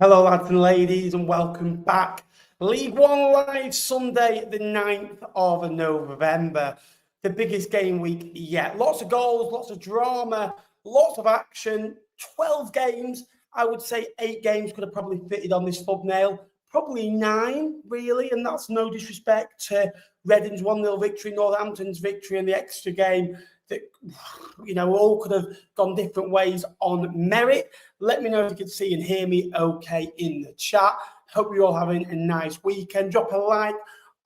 Hello, lads and ladies, and welcome back. League One Live Sunday, the 9th of November. The biggest game week yet. Lots of goals, lots of drama, lots of action. 12 games. I would say 8 games could have probably fitted on this thumbnail. Probably 9, really, and that's no disrespect to Reading's 1-0 victory, Northampton's victory, and the extra game that, all could have gone different ways on merit. Let me know if you can see and hear me okay in the chat. Hope you're all having a nice weekend. Drop a like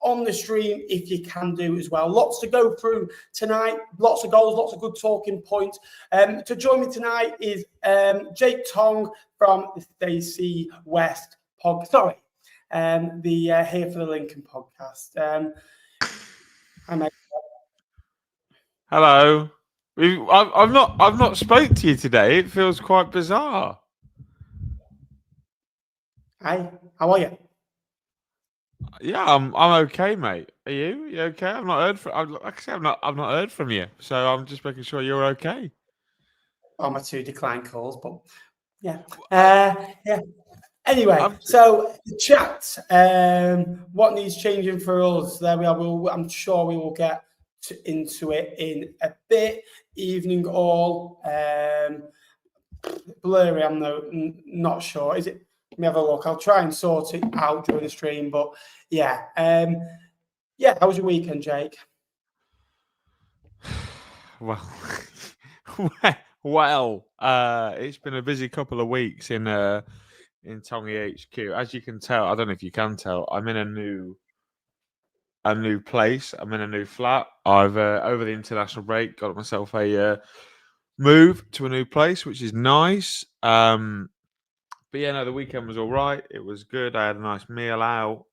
on the stream if you can do as well. Lots to go through tonight. Lots of goals, lots of good talking points. To join me tonight is Jake Tong from the Stacey West podcast. The Here for the Lincoln podcast. Hi, mate. Hello. I've not spoke to you today. It feels quite bizarre. Hi, how are you? Yeah, I'm okay, mate. Are you? You okay? I've not heard from. Like I said, I've not heard from you. So I'm just making sure you're okay. On my 2 declined calls, but yeah. Yeah. Anyway, so the chat, what needs changing for us? There we are. I'm sure we will get into it in a bit. Evening all. Blurry, I'm not sure. Is it? Let me have a look. I'll try and sort it out during the stream. But yeah. How was your weekend, Jake? Well, it's been a busy couple of weeks in Tongi HQ. As you can tell, I don't know if you can tell, I'm in a new place. I'm in a new flat. I've over the international break got myself a move to a new place, which is nice. But yeah, no, the weekend was all right. It was good. I had a nice meal out.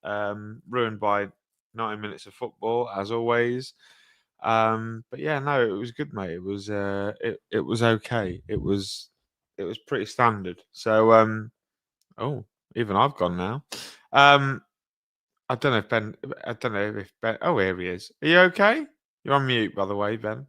Ruined by 90 minutes of football, as always. But yeah, no, it was good, mate. It was it was okay. It was pretty standard. So even I've gone now. I don't know if Ben. I don't know if Ben. Oh, here he is. Are you okay? You're on mute, by the way, Ben.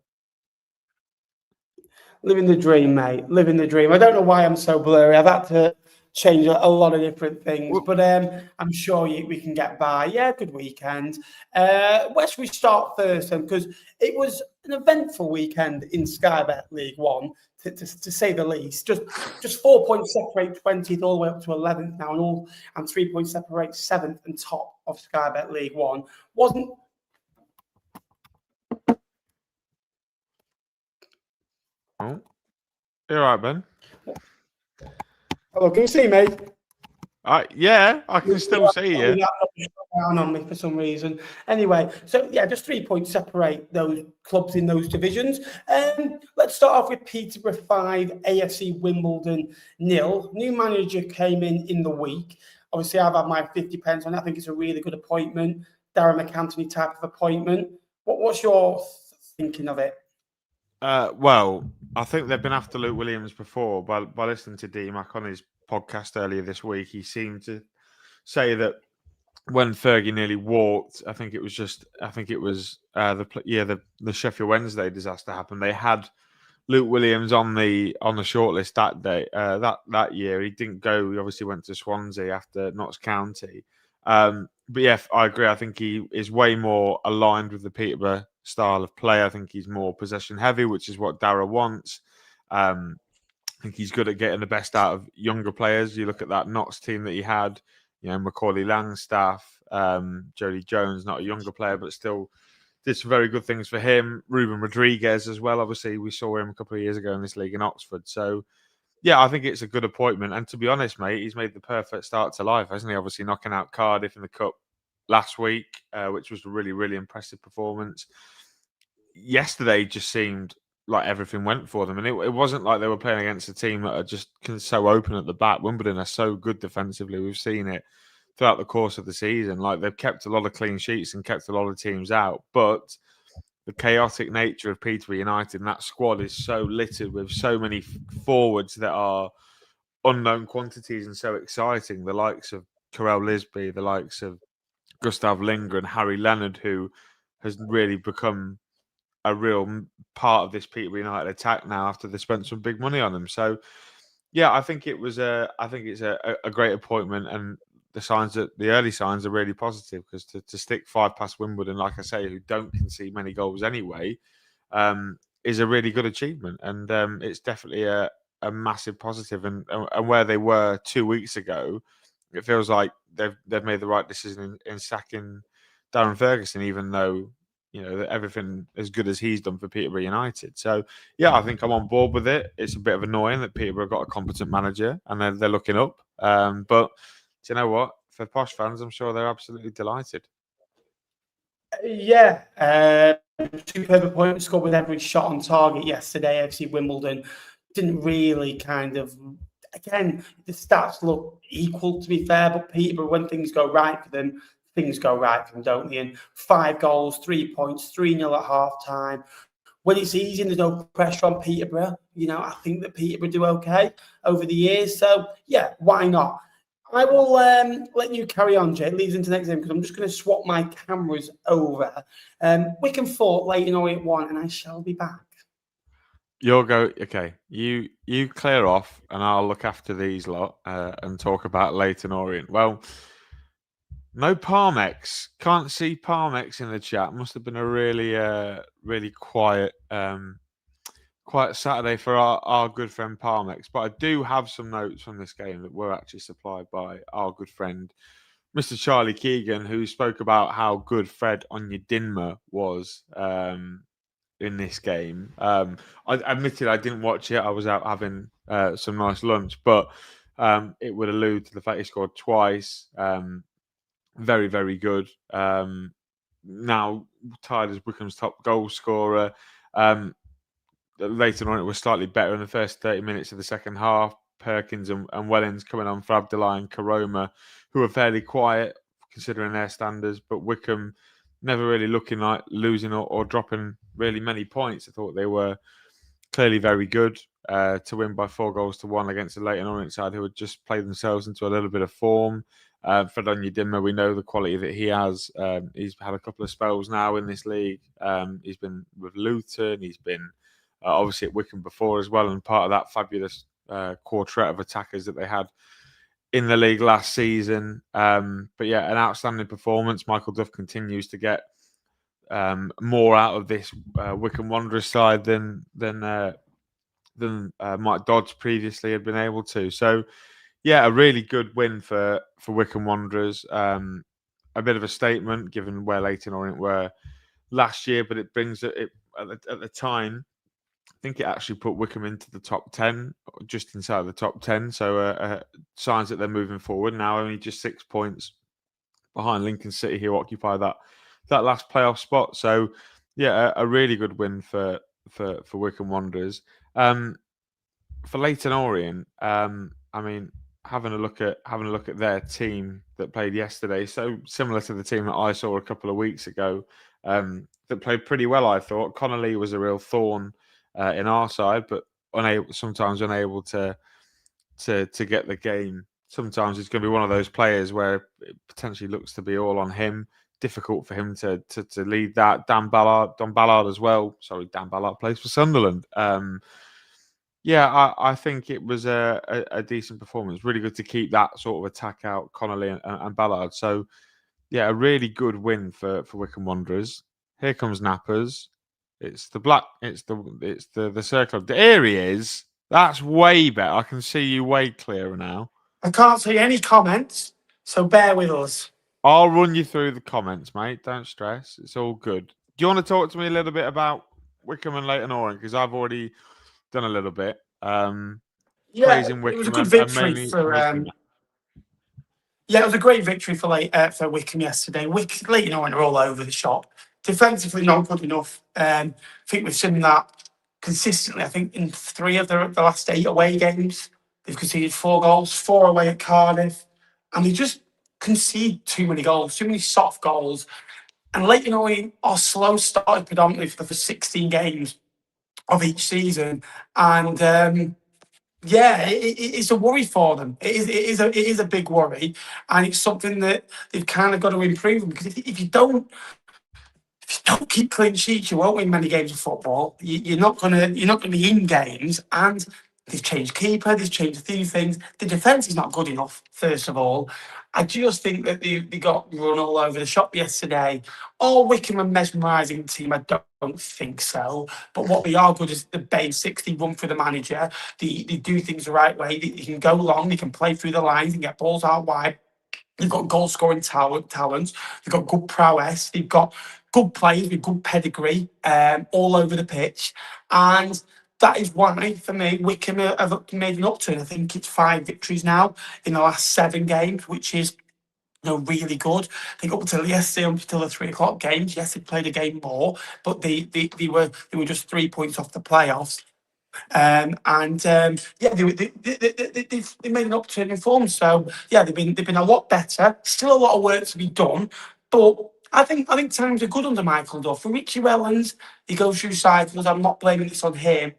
Living the dream, mate. Living the dream. I don't know why I'm so blurry. I've had to change a lot of different things, but I'm sure we can get by. Yeah, good weekend. Where should we start first then? Because it was an eventful weekend in Sky Bet League One, to say the least. Just 4 points separate 20th all the way up to 11th now, and 3 points separate 7th and top of Sky Bet League One. Wasn't. Oh, you all right, Ben? Hello, can you see me? Yeah, I can still see you. Down on me for some reason. Anyway, so yeah, just 3 points separate those clubs in those divisions. Let's start off with Peterborough 5, AFC Wimbledon 0. New manager came in the week. Obviously, I've had my 50 pence on. I think it's a really good appointment. Darren McAntony type of appointment. What's your thinking of it? Well, I think they've been after Luke Williams before. By listening to D-Mac on his podcast earlier this week, he seemed to say that when Fergie nearly walked, I think it was the Sheffield Wednesday disaster happened. They had Luke Williams on the shortlist that day, that year. He didn't go. He obviously went to Swansea after Notts County. But yeah, I agree. I think he is way more aligned with the Peterborough style of play. I think he's more possession heavy, which is what Darragh wants. I think he's good at getting the best out of younger players. You look at that Notts team that he had, Macaulay Langstaff, Jody Jones, not a younger player, but still did some very good things for him. Ruben Rodriguez as well. Obviously, we saw him a couple of years ago in this league in Oxford. So, yeah, I think it's a good appointment. And to be honest, mate, he's made the perfect start to life, hasn't he? Obviously, knocking out Cardiff in the Cup last week, which was a really, really impressive performance. Yesterday just seemed like everything went for them. And it wasn't like they were playing against a team that are just so open at the back. Wimbledon are so good defensively. We've seen it throughout the course of the season. Like, they've kept a lot of clean sheets and kept a lot of teams out. But the chaotic nature of Peterborough United and that squad is so littered with so many forwards that are unknown quantities and so exciting. The likes of Carell Lisby, the likes of Gustav Lindgren, Harry Leonard, who has really become a real part of this Peterborough United attack now after they spent some big money on him. So, Yeah, I think it's a great appointment, and the early signs are really positive because to stick 5 past Wimbledon, like I say, who don't concede many goals anyway, is a really good achievement, and it's definitely a massive positive. And where they were 2 weeks ago, it feels like they've made the right decision in sacking Darren Ferguson, even though everything as good as he's done for Peterborough United. So yeah, I think I'm on board with it. It's a bit of annoying that Peterborough got a competent manager and they're looking up. But do you know what? For Posh fans, I'm sure they're absolutely delighted. Yeah, superb appointment, scored with every shot on target yesterday. FC Wimbledon didn't really again, the stats look equal, to be fair, but Peterborough, when things go right for them, don't they? And 5 goals, 3 points, 3-0 at half time. When it's easy and there's no pressure on Peterborough, I think that Peterborough do okay over the years. So, yeah, why not? I will let you carry on, Jay. It leads into the next game because I'm just going to swap my cameras over. Wigan 4, Leyton Orient 1, and I shall be back. You'll go, okay. You clear off, and I'll look after these lot and talk about Leyton Orient. Well, no Parmex. Can't see Parmex in the chat. Must have been a really quiet Saturday for our good friend Parmex. But I do have some notes from this game that were actually supplied by our good friend Mr. Charlie Keegan, who spoke about how good Fred Onyedinma was in this game. I admitted I didn't watch it. I was out having some nice lunch, but it would allude to the fact he scored twice. Very, very good. Now tied as Wickham's top goal scorer. Later on, it was slightly better in the first 30 minutes of the second half. Perkins and Wellens coming on for Abdullah and Karoma, who were fairly quiet considering their standards, but Wickham never really looking like losing or dropping really many points. I thought they were clearly very good to win by 4-1 against the Leyton Orient side, who had just played themselves into a little bit of form. Fred Onyedinma, we know the quality that he has. He's had a couple of spells now in this league. He's been with Luton. He's been obviously at Wickham before as well, and part of that fabulous quartet of attackers that they had in the league last season. But yeah, an outstanding performance. Michael Duff continues to get more out of this Wickham Wanderers side than Mike Dodds previously had been able to. So yeah, a really good win for Wickham Wanderers. A bit of a statement given where Leyton Orient were last year, but it brings it at the time. I think it actually put Wickham into the top 10, just inside the top 10. So signs that they're moving forward now. Only just 6 points behind Lincoln City, who occupy that last playoff spot. So yeah, a really good win for Wickham Wanderers. For Leyton Orient, I mean, having a look at their team that played yesterday, so similar to the team that I saw a couple of weeks ago, that played pretty well. I thought Connolly was a real thorn in our side, but sometimes unable to get the game. Sometimes it's going to be one of those players where it potentially looks to be all on him. Difficult for him to lead that. Don Ballard as well. Sorry, Dan Ballard plays for Sunderland. Yeah, I think it was a decent performance. Really good to keep that sort of attack out, Connolly and Ballard. So yeah, a really good win for Wickham Wanderers. Here comes Nappers. It's the circle. There he is. That's way better. I can see you way clearer now. I can't see any comments, so bear with us. I'll run you through the comments, mate. Don't stress. It's all good. Do you want to talk to me a little bit about Wickham and Leyton Orient? Because I've already done a little bit. It was a good victory for. Yeah, it was a great victory for Wickham yesterday. Leyton Orient are all over the shop. Defensively, not good enough. I think we've seen that consistently. I think in 3 of the last 8 away games, they've conceded 4 goals, 4 away at Cardiff, and they just concede too many goals, too many soft goals. And Leyton Orient are slow started predominantly for the first 16 games of each season, and it's a worry for them. It is a big worry, and it's something that they've kind of got to improve on, because if you don't keep clean sheets, you won't win many games of football. You're not gonna be in games, and They've changed keeper, they've changed a few things. The defence is not good enough, first of all. I just think that they got run all over the shop yesterday. All Wickham a mesmerising team, I don't think so. But what they are good is the basics. They run for the manager. They do things the right way. They can go long, they can play through the lines and get balls out wide. They've got goal scoring talent. They've got good prowess. They've got good players with good pedigree all over the pitch. And that is why, for me, Wickham have made an upturn. I think it's 5 victories now in the last 7 games, which is really good. I think up until yesterday, until the 3 o'clock games, yes, they played a game more, but they were just 3 points off the playoffs. Yeah, they made an upturn in form. So yeah, they've been a lot better. Still a lot of work to be done, but I think times are good under Michael Duff. For Richie Wellens, he goes through cycles. I'm not blaming this on him.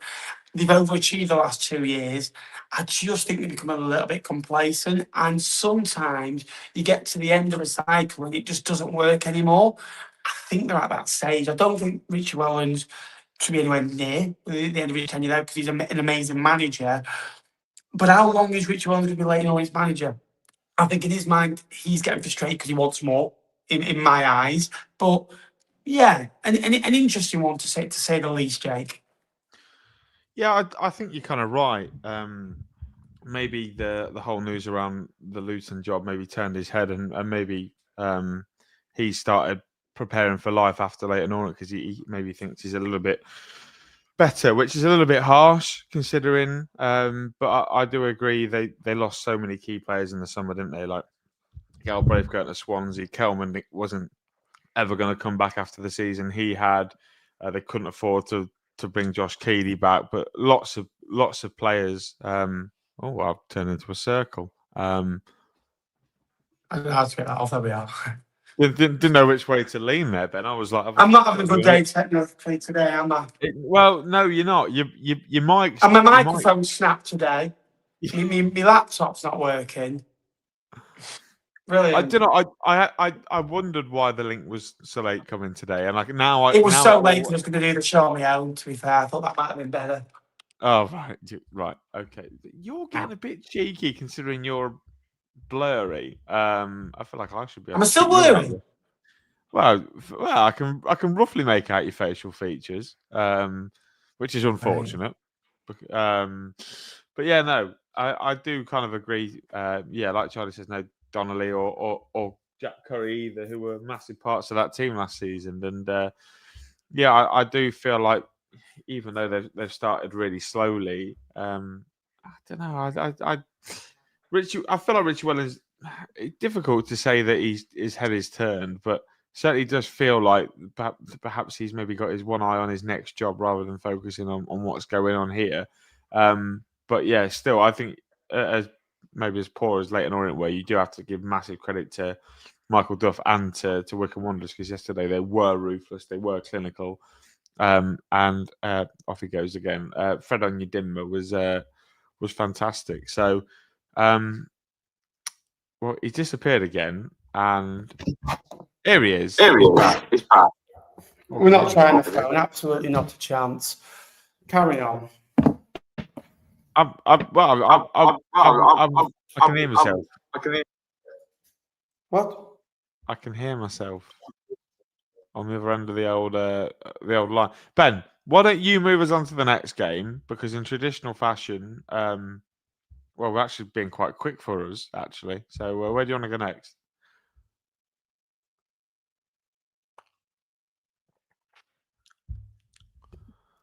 They've overachieved the last 2 years. I just think they become a little bit complacent, and sometimes you get to the end of a cycle and it just doesn't work anymore. I think they're at that stage. I don't think Richie Wellens to be anywhere near the end of his tenure there because he's an amazing manager. But how long is Richie Wellens going to be laying on his manager? I think in his mind, he's getting frustrated because he wants more, in my eyes. But yeah, an interesting one to say the least, Jake. Yeah, I think you're kind of right. Maybe the whole news around the Luton job maybe turned his head, and maybe he started preparing for life after Leighton Orient because he maybe thinks he's a little bit better, which is a little bit harsh considering. But I do agree they lost so many key players in the summer, didn't they? Like Galbraith going to Swansea, Kelman wasn't ever going to come back after the season he had. They couldn't afford to bring Josh Keeley back, but lots of players. I've turned into a circle. I don't know how to get that off. There we are. Didn't know which way to lean there, Ben. I was like, I'm not having a good day technically today, am I? Well, no, you're not. You might. And my microphone snapped today. My laptop's not working. Brilliant. I don't know. I wondered why the link was so late coming today, and now it was so late. I was going to do the show on my own. To be fair, I thought that might have been better. Oh right, okay. You're getting a bit cheeky considering you're blurry. I feel like I should be. I'm still blurry. Well, I can roughly make out your facial features, which is unfortunate. But yeah, no, I do kind of agree. Yeah, like Charlie says, no Donnelly or Jack Curry either, who were massive parts of that team last season. And yeah, I do feel like even though they've started really slowly, I don't know. I feel like Richie Wellens. It's difficult to say that his head is turned, but certainly does feel like perhaps he's maybe got his one eye on his next job rather than focusing on what's going on here. But yeah, still, I think as poor as Leighton Orient were, you do have to give massive credit to Michael Duff and to Wycombe Wanderers because yesterday they were ruthless, they were clinical, and off he goes again. Fred Onyedinma was fantastic. So, well, he disappeared again, and here he is. He's back. We're not trying to phone. Absolutely not a chance. Carry on. I can hear myself. What? I can hear myself on the other end of the old line. Ben, why don't you move us on to the next game? Because in traditional fashion, we're actually being quite quick for us, actually. So where do you want to go next?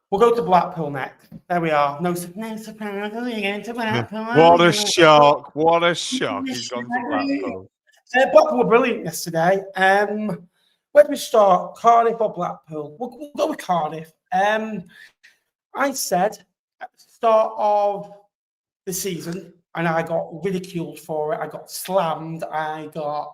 We'll go to Blackpool next. There we are. No surprise. We're going to Blackpool. What a shock. What a shock. He's gone to Blackpool. Blackpool were brilliant yesterday. Where do we start? Cardiff or Blackpool? We'll go with Cardiff. I said at the start of the season, and I got ridiculed for it. I got slammed. I got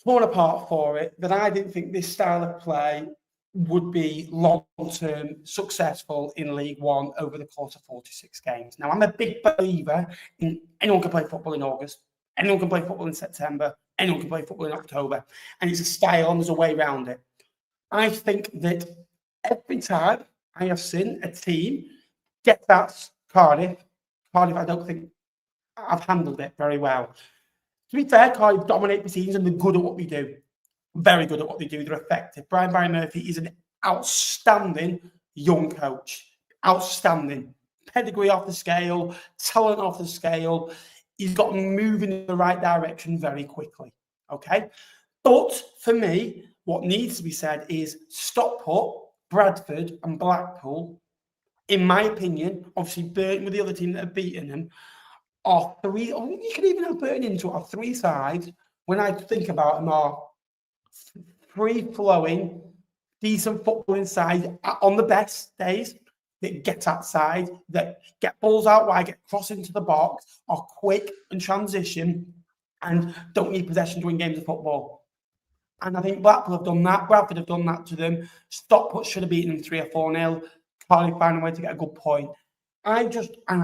torn apart for it. That I didn't think this style of play would be long-term successful in League One over the course of 46 games. Now, I'm a big believer in anyone can play football in August, anyone can play football in September, anyone can play football in October, and it's a style and there's a way around it. I think that every time I have seen a team get that Cardiff, I don't think I've handled it very well. To be fair, Cardiff dominate proceedings and they're good at what they do. Very good at what they do. They're effective. Barry Murphy is an outstanding young coach. Outstanding. Pedigree off the scale, talent off the scale. He's got them moving in the right direction very quickly. Okay? But for me, what needs to be said is Stockport, Bradford and Blackpool, in my opinion, obviously Burton with the other team that have beaten them, are three, or you can even have Burton into it, are three sides, when I think about them, are free-flowing, decent footballing side on the best days, that get outside, that get balls out wide, get cross into the box, are quick and transition, and don't need possession to win games of football. And I think Blackpool have done that. Bradford have done that to them. Stockport should have beaten them 3 or 4-0. Cardiff found a way to get a good point. I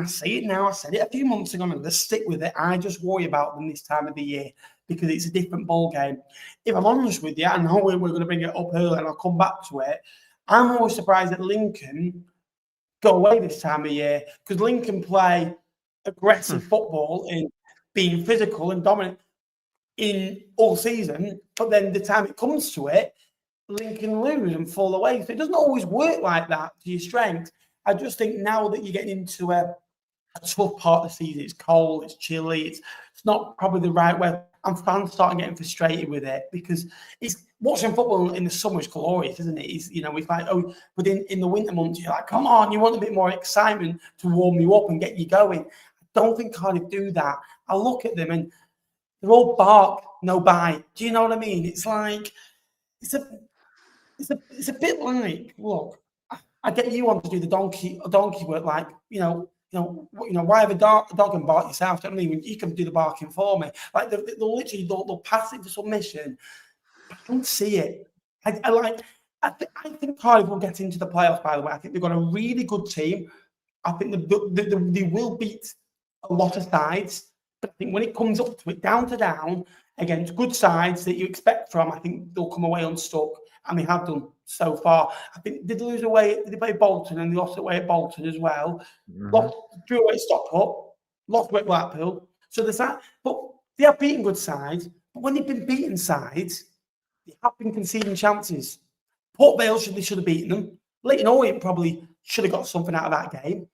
say it now, I said it a few months ago, and I'm going to stick with it. I just worry about them this time of the year because it's a different ball game. If I'm honest with you, I know we're going to bring it up early and I'll come back to it. I'm always surprised that Lincoln go away this time of year because Lincoln play aggressive football in being physical and dominant in all season, but then the time it comes to it, Lincoln lose and fall away. So it doesn't always work like that to your strength. I just think now that you're getting into a tough part of the season, it's cold, it's chilly, it's not probably the right way. And fans starting getting frustrated with it because it's watching football in the summer is glorious, isn't it? It's like, oh, but in the winter months, you're like, come on, you want a bit more excitement to warm you up and get you going. I don't think Cardiff do that. I look at them and they're all bark, no bite. Do you know what I mean? It's like it's a bit like, look, I get you want to do the donkey work, like why have a dog and bark yourself? Do you know what I mean? When you can do the barking for me, like they'll pass it to submission. I don't see it. I think Cardiff will get into the playoffs. By the way, I think they've got a really good team. I think they will beat a lot of sides, but I think when it comes up to it, down to down against good sides that you expect from, I think they'll come away unstuck, and they have done so far. I think did they play Bolton and they lost away at Bolton as well. Drew away at Stockport, lost away at Blackpool. So there's that, but they have beaten good sides. But when they've been beaten sides, they have been conceding chances. Pot Vale they should have beaten them. Leighton Orient probably should have got something out of that game.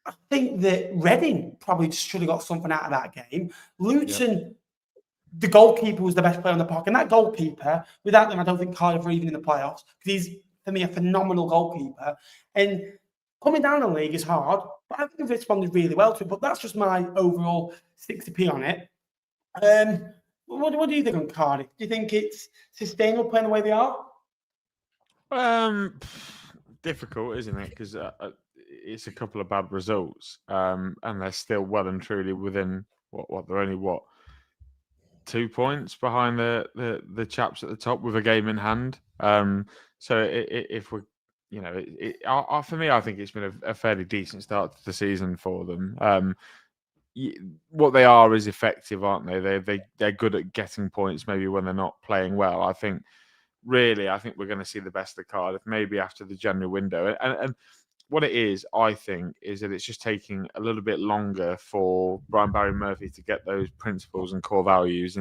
I think that Reading probably should have got something out of that game. Luton, the goalkeeper was the best player on the park. And that goalkeeper, without them, I don't think Cardiff are even in the playoffs because he's, for me, a phenomenal goalkeeper. And coming down the league is hard, but I think they've responded really well to it. But that's just my overall 60p on it. What do you think on Cardiff? Do you think it's sustainable playing the way they are? Difficult, isn't it? Because it's a couple of bad results, and they're still well and truly within what they're only 2 points behind the chaps at the top with a game in hand. So if we're for me, I think it's been a fairly decent start to the season for them. What they are is effective, aren't they? They're good at getting points, maybe when they're not playing well. I think we're going to see the best of Cardiff maybe after the January window. And what it is, I think, is that it's just taking a little bit longer for Barry Murphy to get those principles and core values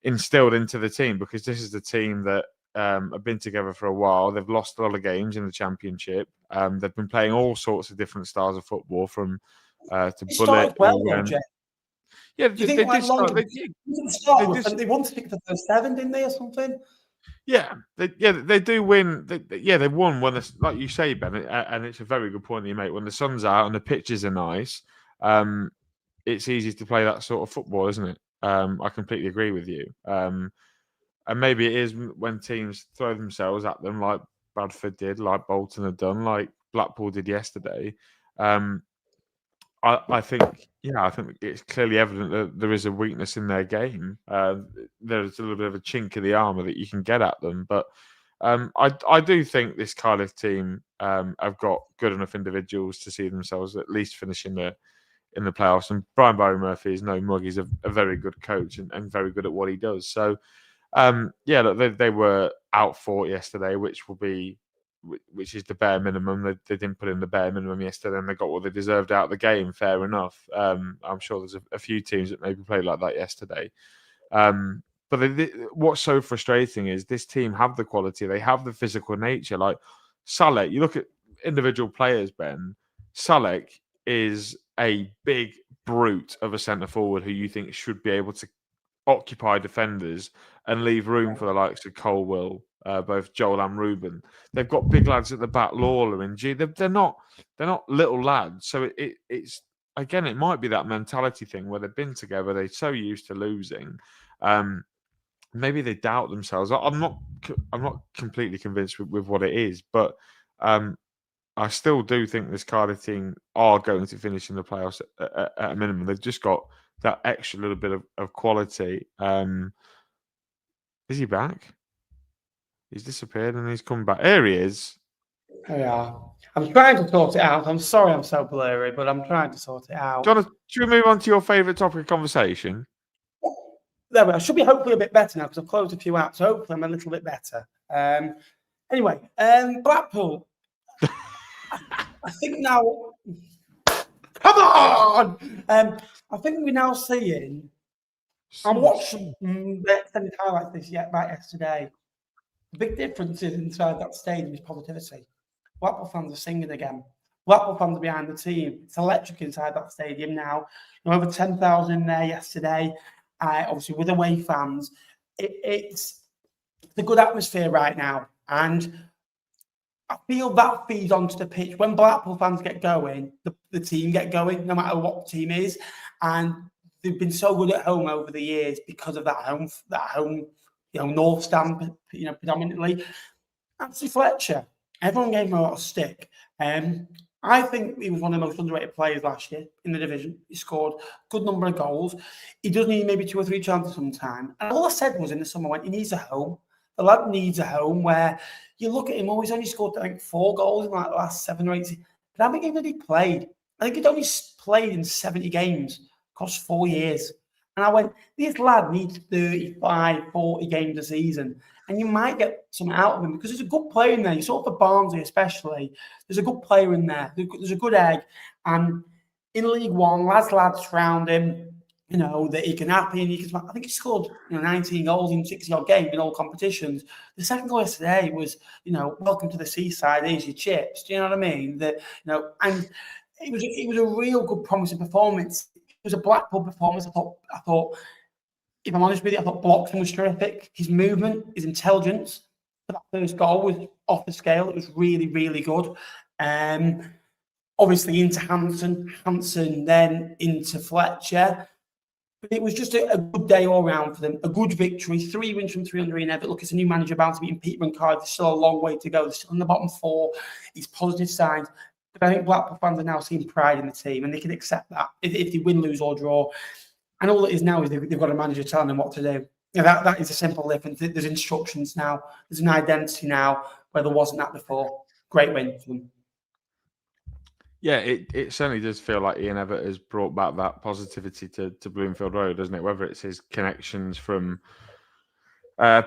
instilled into the team, because this is the team that have been together for a while. They've lost a lot of games in the Championship. They've been playing all sorts of different styles of football, from to bullet. Well, Roger. Yeah, do you think they won to pick the first 7, didn't they, or something? Yeah, they do win. They won when, like you say, Ben, and it's a very good point that you make. When the sun's out and the pitches are nice, it's easy to play that sort of football, isn't it? I completely agree with you. And maybe it is when teams throw themselves at them, like Bradford did, like Bolton had done, like Blackpool did yesterday. I think it's clearly evident that there is a weakness in their game. There's a little bit of a chink in the armour that you can get at them. But I do think this Cardiff team have got good enough individuals to see themselves at least finishing in the playoffs. And Barry Murphy is no mug. He's a very good coach and very good at what he does. So, look, they were out fought yesterday, which will be which is the bare minimum. They didn't put in the bare minimum yesterday, and they got what they deserved out of the game. Fair enough. I'm sure there's a few teams that maybe played like that yesterday. But what's so frustrating is this team have the quality, they have the physical nature. Like Salek, you look at individual players, Ben. Salek is a big brute of a centre forward who you think should be able to occupy defenders and leave room for the likes of Colwell, both Joel and Ruben. They've got big lads at the back, Lawler and G. They're not little lads. So it's again, it might be that mentality thing where they've been together, they're so used to losing. Maybe they doubt themselves. I'm not completely convinced with what it is, but I still do think this Cardiff team are going to finish in the playoffs at a minimum. They've just got that extra little bit of quality. Is he back? He's disappeared and he's come back. There he is. Yeah, I'm trying to sort it out. I'm sorry I'm so blurry, but I'm trying to sort it out. Do you move on to your favourite topic of conversation? There we are. I should be hopefully a bit better now because I've closed a few out, so hopefully I'm a little bit better. Anyway, Blackpool. I think now... Come on! I think we're now seeing... I watched the extended highlights back yesterday. The big difference is inside that stadium is positivity. Blackpool fans are singing again. Blackpool fans are behind the team. It's electric inside that stadium now. Over 10,000 in there yesterday. Obviously, with away fans, it's a good atmosphere right now. And I feel that feeds onto the pitch. When Blackpool fans get going, the team get going, no matter what the team is. And they've been so good at home over the years because of that home, North stand, predominantly. Anthony Fletcher, everyone gave him a lot of stick. I think he was one of the most underrated players last year in the division. He scored a good number of goals. He does need maybe 2 or 3 chances sometime. And all I said was in the summer, he needs a home. The lad needs a home where you look at him, he's only scored, I think, 4 goals in like the last 7 or 8 seasons. But how many games did he played? I think he'd only played in 70 games across 4 years. And I went, this lad needs 35, 40 games a season. And you might get some out of him because there's a good player in there. You saw it for Barnsley especially. There's a good player in there. There's a good egg. And in League One, lads around him, that he can happy and he can. I think he scored 19 goals in 60-odd games in all competitions. The second goal yesterday was, welcome to the seaside, here's your chips. Do you know what I mean? And it was a real good promising performance. It was a Blackpool performance. I thought, if I'm honest with you, I thought Bloxham was terrific. His movement, his intelligence for that first goal was off the scale. It was really, really good. Obviously into Hansen, then into Fletcher. But it was just a good day all round for them. A good victory. 3 wins from 3 under Everett. Look, it's a new manager bound to beating Peter and Cardiff. There's still a long way to go. They're still in the bottom 4. It's positive signs. But I think Blackpool fans are now seeing pride in the team and they can accept that if they win, lose or draw. And all it is now is they've got a manager telling them what to do. That is a simple difference. There's instructions now. There's an identity now where there wasn't that before. Great win for them. Yeah, it certainly does feel like Ian Evatt has brought back that positivity to Bloomfield Road, doesn't it? Whether it's his connections from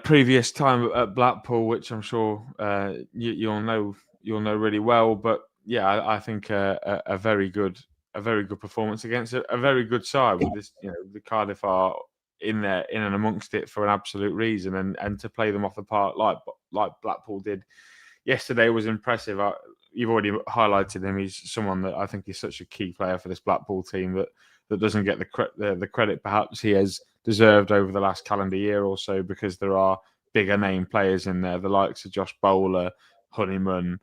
previous time at Blackpool, which I'm sure you'll know really well. But yeah, I think a very good performance against a very good side. With this, the Cardiff are in and amongst it for an absolute reason, and to play them off the park like Blackpool did yesterday was impressive. You've already highlighted him. He's someone that I think is such a key player for this Blackpool team that doesn't get the credit perhaps he has deserved over the last calendar year or so, because there are bigger name players in there, the likes of Josh Bowler, Honeyman,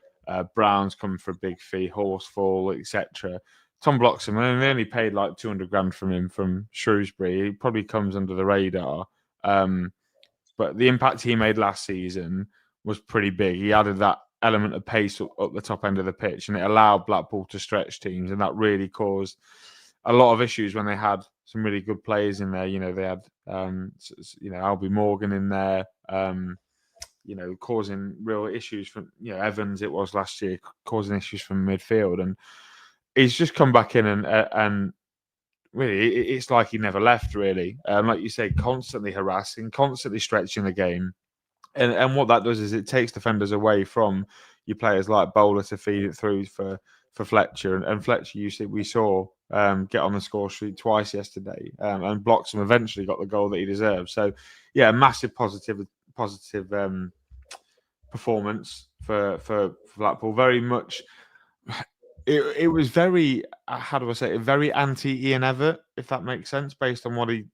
Brown's coming for a big fee, Horsfall, etc. Tom Bloxham, they only paid like 200 grand from him from Shrewsbury. He probably comes under the radar. But the impact he made last season was pretty big. He added that element of pace up the top end of the pitch, and it allowed Blackpool to stretch teams, and that really caused a lot of issues when they had some really good players in there. They had Albie Morgan in there, causing real issues from Evans. It was last year causing issues from midfield, and he's just come back in and really it's like he never left. Really, like you say, constantly harassing, constantly stretching the game. And what that does is it takes defenders away from your players like Bowler to feed it through for Fletcher. And Fletcher, we saw get on the score sheet twice yesterday, and Bloxham eventually got the goal that he deserved. So, yeah, massive positive performance for Blackpool. Very much, it was very, how do I say it, very anti-Ian Evatt, if that makes sense, based on what he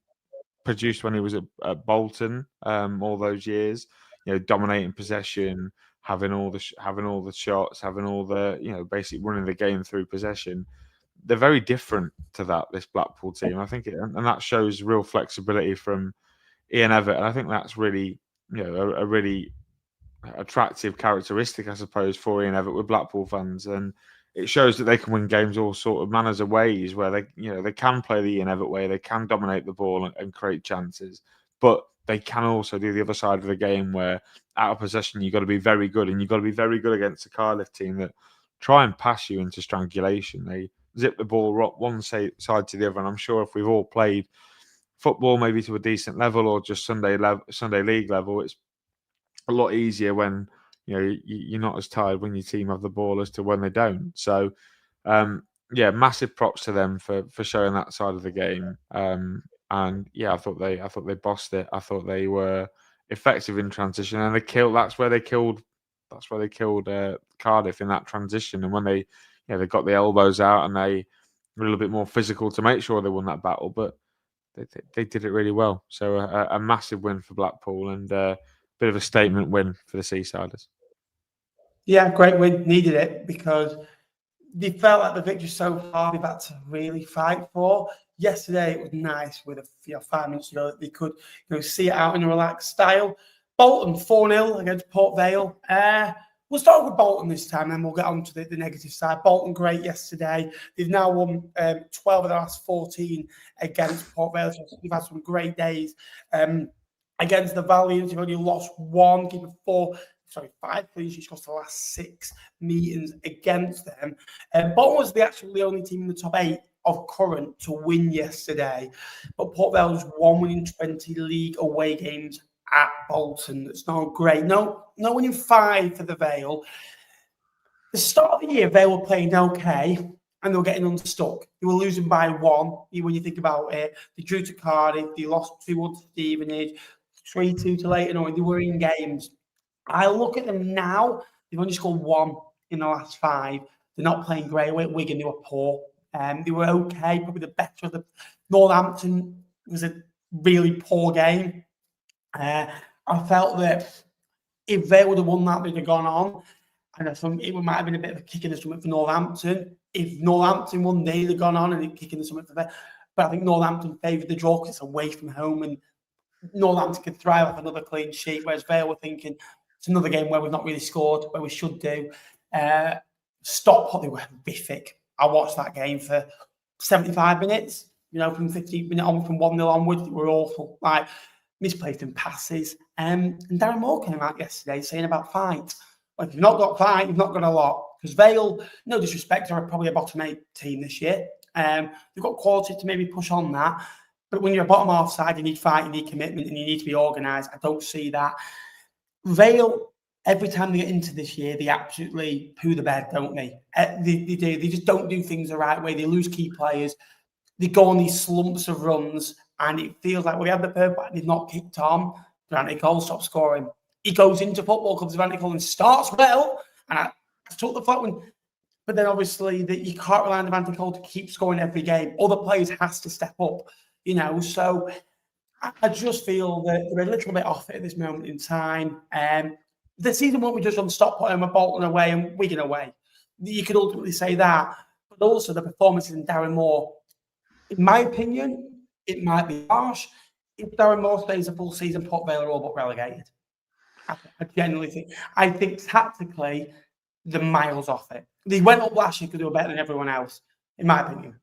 produced when he was at Bolton all those years. Dominating possession, having all the shots, having all the basically running the game through possession. They're very different to that, this Blackpool team. I think and that shows real flexibility from Ian Evatt, and I think that's really a really attractive characteristic, I suppose, for Ian Evatt with Blackpool fans. And it shows that they can win games all sort of manners of ways, where they can play the Ian Evatt way, they can dominate the ball and create chances, but they can also do the other side of the game where out of possession you've got to be very good, and you've got to be very good against a Cardiff team that try and pass you into strangulation. They zip the ball one side to the other, and I'm sure if we've all played football maybe to a decent level or just Sunday league level, it's a lot easier when you're not as tired when your team have the ball as to when they don't. So massive props to them for showing that side of the game. And yeah, I thought they bossed it. I thought they were effective in transition, and that's where they killed Cardiff in that transition. And when they got the elbows out and they were a little bit more physical to make sure they won that battle, but they did it really well. So a massive win for Blackpool, and bit of a statement win for the Seasiders. Yeah, great win. Needed it because they felt like the victory so far they've had to really fight for. Yesterday, it was nice with 5 minutes ago that they could see it out in a relaxed style. Bolton 4-0 against Pot Vale. We'll start with Bolton this time, and we'll get on to the negative side. Bolton, great yesterday. They've now won 12 of the last 14 against Pot Vale. So they've had some great days. Against the Valiants, they've only lost one, keeping 5 clean sheets across the last 6 meetings against them. Bolton was the only team in the top 8 of current to win yesterday. But Pot Vale was 1 winning 20 league away games at Bolton. That's not great. No winning 5 for the Vale. The start of the year, Vale were playing okay, and they were getting unstuck. They were losing by 1. When you think about it, they drew to Cardiff, they lost 2-1 to Stevenage, 3-2 to Leighton Orient. They were in games. I look at them now, they've only scored 1 in the last 5. They're not playing great. Away at Wigan, they were poor. They were okay, probably the better of the Northampton. Was a really poor game. I felt that if they would have won that, they'd have gone on. And I think it might have been a bit of a kick in the stomach for Northampton. If Northampton won, they'd have gone on and a kick in the stomach for them. But I think Northampton favoured the draw because it's away from home, and Northampton could thrive off another clean sheet, whereas Vale were thinking it's another game where we've not really scored, where we should do. Stockport, they were horrific. I watched that game for 75 minutes, from 15 minutes on, from 1-0 onwards. They were awful, like misplaced in passes. And Darren Moore came out yesterday saying about fight. Well, if you've not got fight, you've not got a lot. Because Vale, no disrespect, are probably a bottom 8 team this year. They've got quality to maybe push on that. But when you're a bottom half side, you need fight, you need commitment, and you need to be organised. I don't see that. Vale, every time they get into this year, they absolutely poo the bed, don't they? They do. They just don't do things the right way. They lose key players. They go on these slumps of runs, and it feels like we have the purple and he's not kicked on. Granted, Cole stops scoring. He goes into football clubs, Granted, Cole, and starts well. And I took the flat one. But then obviously you can't rely on Devante Cole to keep scoring every game. Other players has to step up, So I just feel that they're a little bit off it at this moment in time. The season won't be just on Stockport and Bolton away and Wigan away. You could ultimately say that. But also the performances in Darren Moore, in my opinion, it might be harsh. If Darren Moore stays a full season, Pot Vale are all but relegated. I genuinely think. I think tactically, they're miles off it. They went up last year because they were better than everyone else, in my opinion.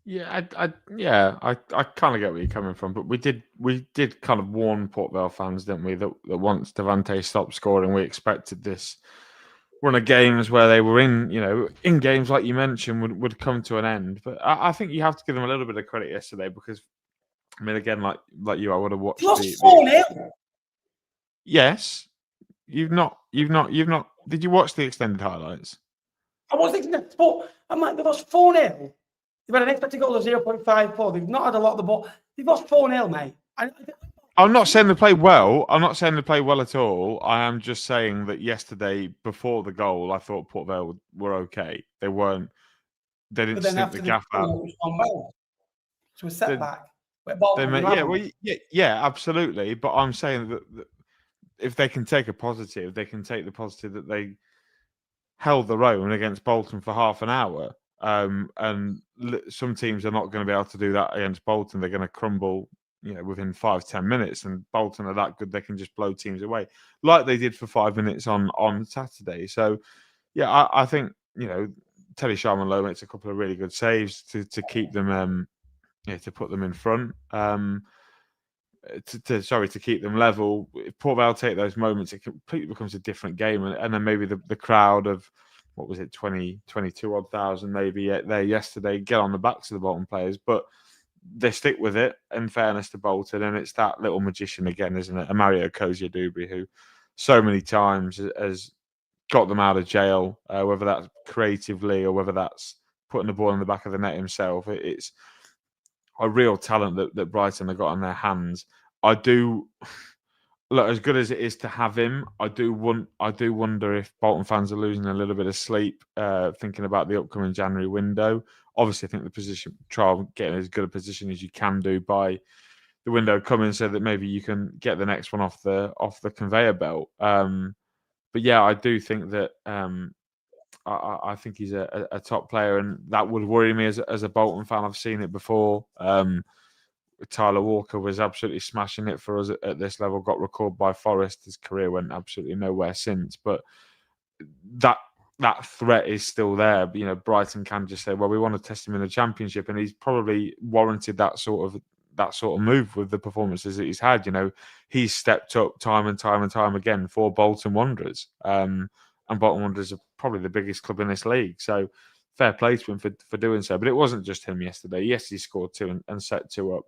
Yeah, I kind of get where you're coming from, but we did kind of warn Port Vale fans, didn't we, that once Devante stopped scoring, we expected this run of games where they were in games like you mentioned would come to an end. But I think you have to give them a little bit of credit yesterday because, I mean, again, like you, I would have watched. Lost 4-0. Yes. You've not. Did you watch the extended highlights? I was thinking that, but I'm like, they lost 4-0. They've had an expected goal of 0.54. They've not had a lot of the ball. They've lost 4-0, mate. I'm not saying they play well. I'm not saying they play well at all. I am just saying that yesterday, before the goal, I thought Pot Vale were okay. They weren't. They didn't But then sniff the after the gaff out. goal, it was gone well. So a They, setback. Bolton, absolutely. But I'm saying that if they can take a positive, they can take the positive that they held their own against Bolton for half an hour. And some teams are not going to be able to do that against Bolton. They're going to crumble, within 5-10 minutes. And Bolton are that good; they can just blow teams away, like they did for 5 minutes on Saturday. So, yeah, I think Teddy Sharman-Lowe makes a couple of really good saves to keep them, to put them in front. To keep them level. If Port Vale take those moments, it completely becomes a different game. And then maybe the crowd of, what was it, 22 odd thousand maybe there yesterday, get on the backs of the Bolton players. But they stick with it, in fairness to Bolton. And it's that little magician again, isn't it? Mario Kozia-Dubry, who so many times has got them out of jail, whether that's creatively or whether that's putting the ball in the back of the net himself. It's a real talent that Brighton have got on their hands. I do look, as good as it is to have him, I do wonder if Bolton fans are losing a little bit of sleep, thinking about the upcoming January window. Obviously, I think the position, try getting as good a position as you can do by the window coming, so that maybe you can get the next one off the conveyor belt. But yeah, I do think that I think he's a top player, and that would worry me as a Bolton fan. I've seen it before. Tyler Walker was absolutely smashing it for us at this level, got recalled by Forest. His career went absolutely nowhere since. But that threat is still there. Brighton can just say, well, we want to test him in the Championship, and he's probably warranted that sort of move with the performances that he's had. He's stepped up time and time again for Bolton Wanderers. And Bolton Wanderers are probably the biggest club in this league. So fair play to him for doing so. But it wasn't just him yesterday. Yes, he scored 2 and set 2 up,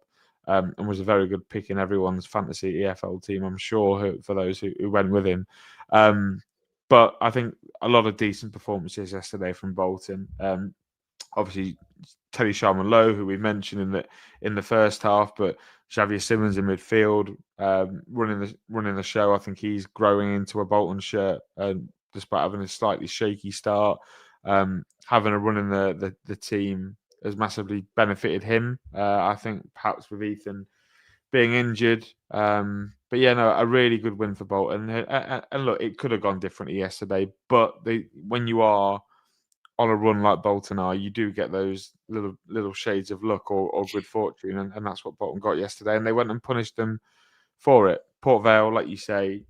and was a very good pick in everyone's fantasy EFL team, I'm sure, for those who went with him. But I think a lot of decent performances yesterday from Bolton. Obviously, Teddy Sharman-Lowe, who we mentioned in the first half, but Xavier Simmons in midfield, running the show. I think he's growing into a Bolton shirt, despite having a slightly shaky start. Having a run in the team has massively benefited him. I think perhaps with Ethan being injured. But yeah, no, a really good win for Bolton. And look, it could have gone differently yesterday, but when you are on a run like Bolton are, you do get those little shades of luck or good fortune, and that's what Bolton got yesterday. And they went and punished them for it. Port Vale, like you say,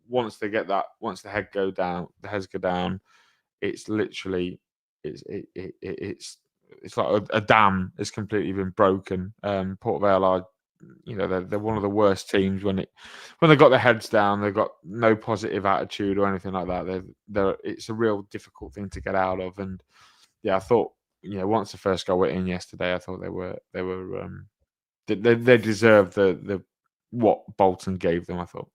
once the heads go down, it's literally it's like a dam has completely been broken. Port Vale are, they're one of the worst teams when they got their heads down. They've got no positive attitude or anything like that. It's a real difficult thing to get out of. And yeah, I thought, once the first goal went in yesterday, I thought they deserved the what Bolton gave them, I thought.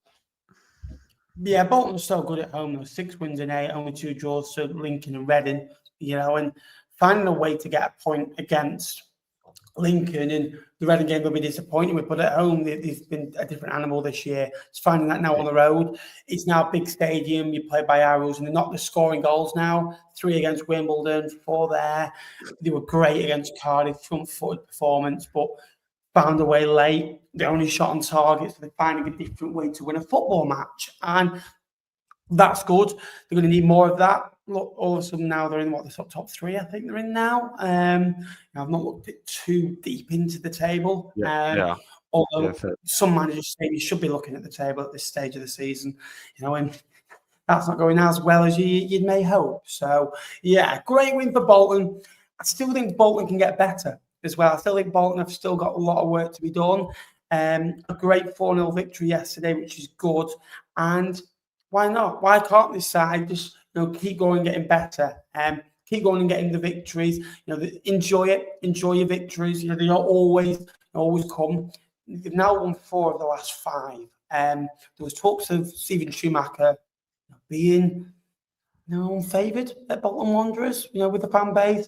Yeah, Bolton's so good at home. 6 wins in 8, only 2 draws to Lincoln and Reading, and finding a way to get a point against Lincoln, and the Reading game will be disappointing with, but at home it's been a different animal this year. It's finding that now on the road. It's now a big stadium, you play by arrows, and they're not just scoring goals now. 3 against Wimbledon, 4 there. They were great against Cardiff, front-footed performance, but found a way late. They only shot on target, so they're finding a different way to win a football match. And that's good. They're going to need more of that. Look, all of a sudden now they're in the top 3, I think they're in now. I've not looked too deep into the table. Although some managers say you should be looking at the table at this stage of the season, and that's not going as well as you may hope. So, yeah, great win for Bolton. I still think Bolton can get better as well. I still think Bolton have still got a lot of work to be done. A great 4-0 victory yesterday, which is good. And why not? Why can't this side just keep going, getting better? Keep going and getting the victories. Enjoy it. Enjoy your victories. They don't always come. They've now won 4 of the last 5. There was talks of Steven Schumacher being unfavoured at Bolton Wanderers, with the fan base.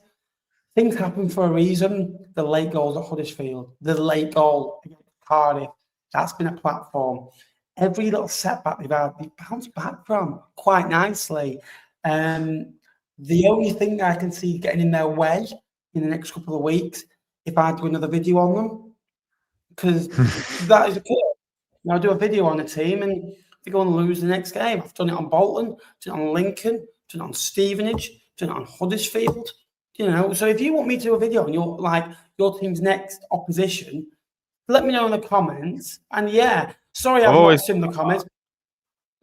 Things happen for a reason. The late goals at Huddersfield, the late goal against Cardiff, that's been a platform. Every little setback they've had, they've bounced back from quite nicely. The only thing I can see getting in their way in the next couple of weeks, if I do another video on them, because that is a clear. I'll do a video on a team and they're going to lose the next game. I've done it on Bolton, done it on Lincoln, done it on Stevenage, done it on Huddersfield. So if you want me to do a video on your team's next opposition, let me know in the comments. And sorry I've not seen the comments.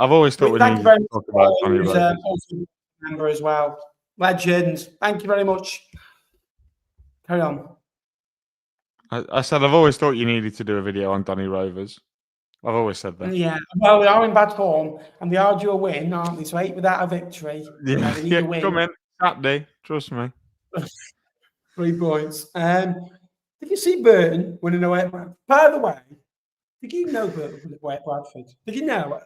I've always thought we need to talk about Johnny Rovers. Also member as well. Legends. Thank you very much. Carry on. I said I've always thought you needed to do a video on Donny Rovers. I've always said that. Yeah, well, they are in bad form and they are due a win, aren't they? So 8 without a victory. They need a win. Come in, Saturday, trust me. 3 points. Did you see Burton winning away at Bradford? By the way, did you know Burton winning away at Bradford? Did you know?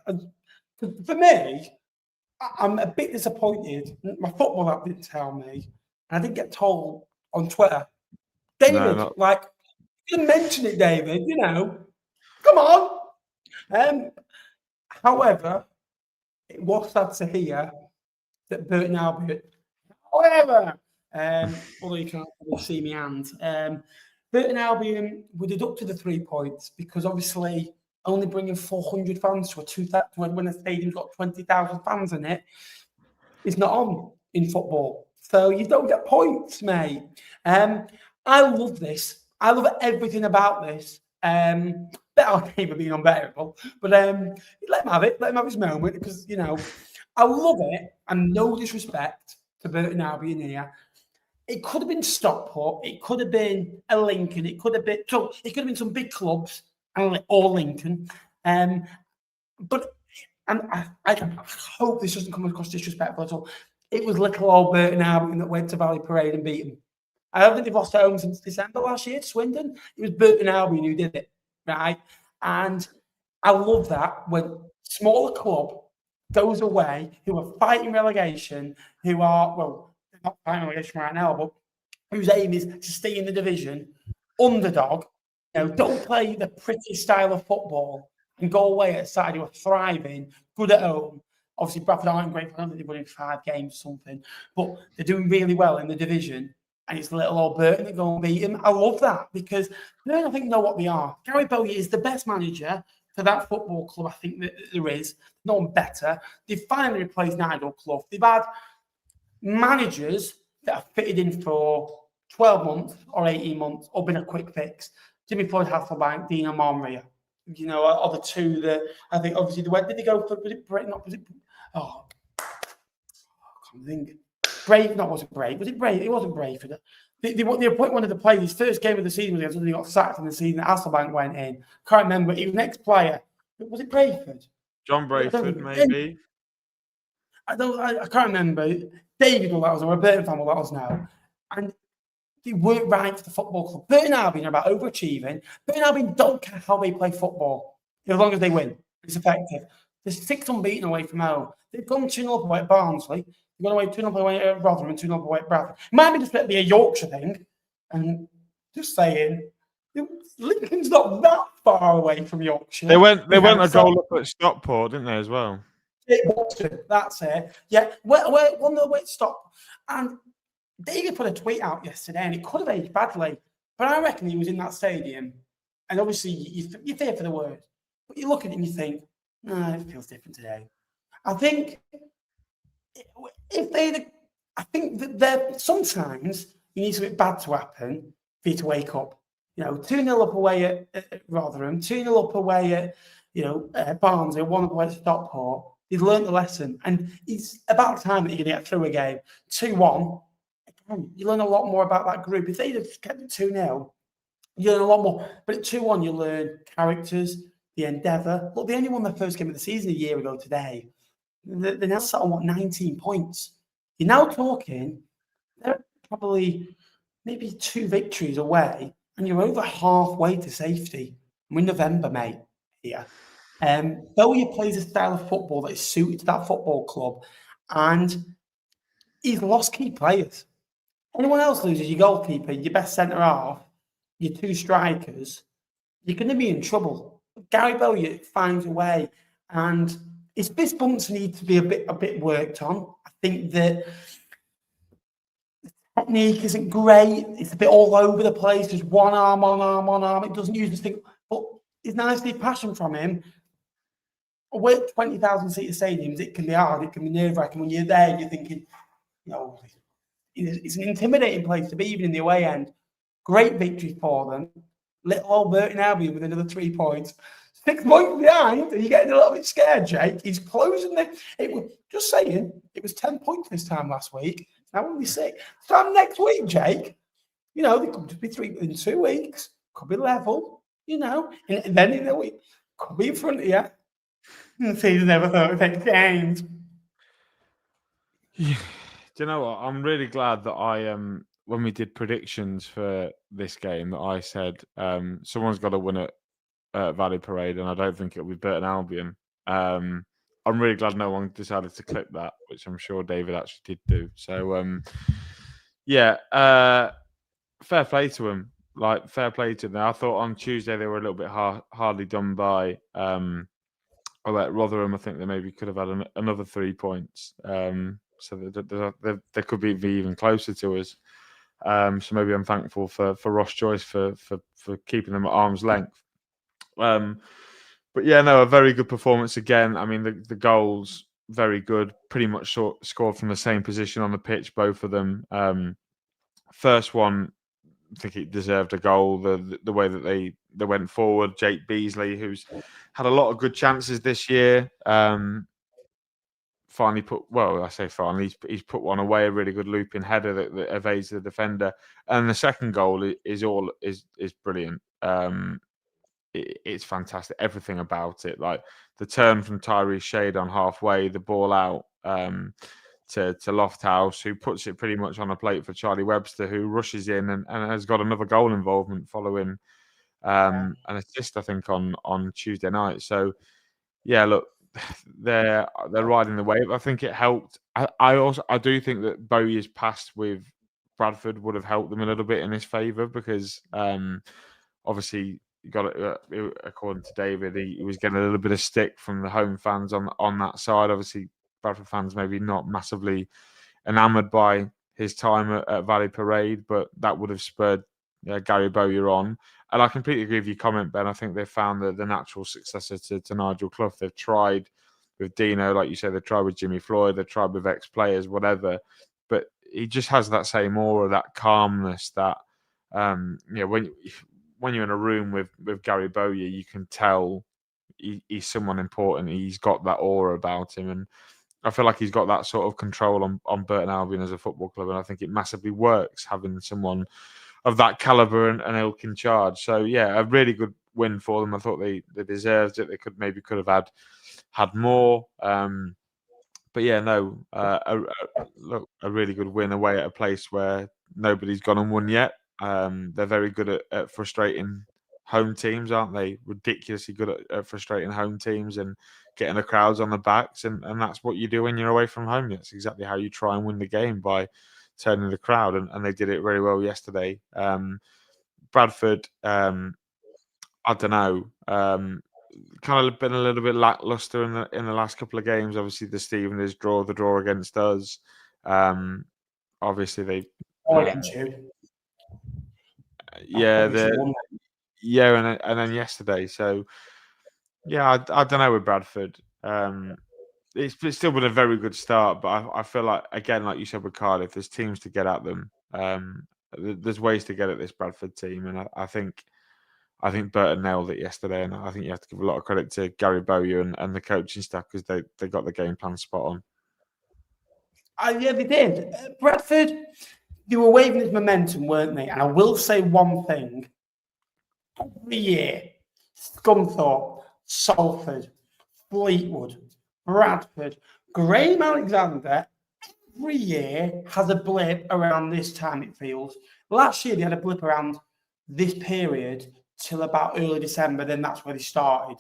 For me, I'm a bit disappointed. My football app didn't tell me. And I didn't get told on Twitter. David, you mention it, David, Come on. However, it was sad to hear that Burton Albion, although you can't really see me hand, Burton Albion were deducted the 3 points because obviously only bringing 400 fans to when a stadium's got 20,000 fans in it is not on in football. So you don't get points, mate. I love this. I love everything about this. Our game of being unbearable, but let him have it. Let him have his moment because I love it. And no disrespect to Burton Albion here. It could have been Stockport. It could have been a Lincoln. It could have been some big clubs or Lincoln. But I hope this doesn't come across disrespectful at all. It was little old Burton Albion that went to Valley Parade and beat them. I don't think they've lost at home since December last year to Swindon. It was Burton Albion who did it. Right, and I love that when smaller club goes away, who are fighting relegation, who are they're not fighting relegation right now, but whose aim is to stay in the division, underdog. Don't play the pretty style of football and go away at a side who are thriving, good at home. Obviously, Bradford aren't great. I don't think they're winning 5 games or something, but they're doing really well in the division. And it's little old Burton that go and beat him. I love that because I think know what they are. Gary Bowyer is the best manager for that football club I think that there is. No one better. They've finally replaced Nigel Clough. They've had managers that have fitted in for 12 months or 18 months or been a quick fix. Jimmy Floyd Hasselbank, Dino Monria. Are the two that I think obviously did they go for? Was it Brave? Not was it? I can't think. Brave, no, wasn't Brave. Was it Brave? It wasn't Brave. They appointed one of the players. His first game of the season was against he got sacked in the season. Hasselbank went in. Can't remember. He was an ex-player. Was it Brayford? John Brayford, maybe. I can't remember. David will let us know. A Burton fan will let us know. And they weren't right for the football club. Burton Albion are about overachieving. Burton Albion don't care how they play football. As long as they win. It's effective. They're 6 unbeaten away from home. They've gone 2-0 away at Barnsley. They've gone away 2-0 away at Rotherham and 2-0 away at Bradford. It might be a Yorkshire thing. And just saying, Lincoln's not that far away from Yorkshire. They went a goal up at Stockport, didn't they, as well? That's it. Yeah, one the way to stop. And David put a tweet out yesterday, and it could have aged badly. But I reckon he was in that stadium. And obviously, you fear for the word. But you look at it and you think, no, it feels different today. I think that sometimes you need something bad to happen for you to wake up. 2-0 up away at Rotherham, 2-0 up away at Barnsley, 1 up away at Stockport. He's learned the lesson, and it's about time that you're going to get through a game. 2-1, again, you learn a lot more about that group. If they'd have kept it 2-0, you learn a lot more. But at 2-1, you learn characters, the endeavour. Look, they only won their first game of the season a year ago today. They're now sat on 19 points. You're now talking, they're probably maybe 2 victories away, and you're over halfway to safety. We're in November, mate, here. Bowyer plays a style of football that is suited to that football club, and he's lost key players. Anyone else loses your goalkeeper, your best centre half, your two strikers, you're going to be in trouble. Gary Bowyer finds a way, and his fist bumps need to be a bit worked on. I think that the technique isn't great. It's a bit all over the place. Just one arm, on arm, on arm. It doesn't use this thing, but it's nice to see passion from him. With 20,000 seat stadiums, it can be hard. It can be nerve-wracking. When you're there, you're thinking, it's an intimidating place to be, even in the away end. Great victory for them. Little old Burton Albion with another 3 points. 6 points behind. Are you getting a little bit scared, Jake? He's closing it was just saying, it was 10 points this time last week. Now only 6. So next week, Jake, they could just be 3 in 2 weeks. Could be level, and then in a week, could be in front of you. Season never thought it takes games. Yeah. Do you know what? I'm really glad that I when we did predictions for this game, that I said someone's got to win at Valley Parade, and I don't think it'll be Burton Albion. I'm really glad no one decided to clip that, which I'm sure David actually did do. So fair play to him. Fair play to them. I thought on Tuesday they were a little bit hardly done by. At Rotherham, I think they maybe could have had another 3 points. So they could be even closer to us. So maybe I'm thankful for Ross Joyce for keeping them at arm's length. But yeah, no, a very good performance again. I mean, the goals, very good. Pretty much scored from the same position on the pitch, both of them. First one, I think it deserved a goal. The way that they went forward. Jake Beasley, who's had a lot of good chances this year, finally he's put one away. A really good looping header that evades the defender, and the second goal is brilliant. It's fantastic. Everything about it, like the turn from Tyrese Shade on halfway, the ball out to Lofthouse, who puts it pretty much on a plate for Charlie Webster, who rushes in and has got another goal involvement following an assist, I think, on Tuesday night. So yeah, look, they're riding the wave. I think it helped. I do think that Bowyer's past with Bradford would have helped them a little bit in his favour, because obviously, according to David, he was getting a little bit of stick from the home fans on that side. Obviously, Bradford fans maybe not massively enamoured by his time at Valley Parade, but that would have spurred Gary Bowyer on. And I completely agree with your comment, Ben. I think they've found the natural successor to Nigel Clough. They've tried with Dino, like you said, they've tried with Jimmy Floyd, they've tried with ex-players, whatever. But he just has that same aura, that calmness, that when you're in a room with Gary Bowyer, you can tell he's someone important. He's got that aura about him, and I feel like he's got that sort of control on Burton Albion as a football club, and I think it massively works having someone of that calibre and ilk in charge. So yeah, a really good win for them. I thought they deserved it. They could have had more. But yeah, no, a really good win away at a place where nobody's gone and won yet. They're very good at frustrating home teams, aren't they? Ridiculously good at frustrating home teams and getting the crowds on the backs. And that's what you do when you're away from home. That's exactly how you try and win the game, by turning the crowd. And they did it very well yesterday. Bradford, I don't know, kind of been a little bit lackluster in the last couple of games. Obviously, the Stevenage draw, the draw against us. Obviously, they... and then yesterday. So yeah, I don't know with Bradford. It's still been a very good start, but I feel like, again, like you said with Cardiff, there's teams to get at them. There's ways to get at this Bradford team, and I think Burton nailed it yesterday, and I think you have to give a lot of credit to Gary Bowyer and the coaching staff, because they got the game plan spot on. Yeah, they did. Bradford, they were waving his momentum, weren't they? And I will say one thing. Every year, Scunthorpe, Salford, Fleetwood, Bradford, Graham Alexander, every year has a blip around this time, it feels. Last year, they had a blip around this period till about early December. Then that's where they started.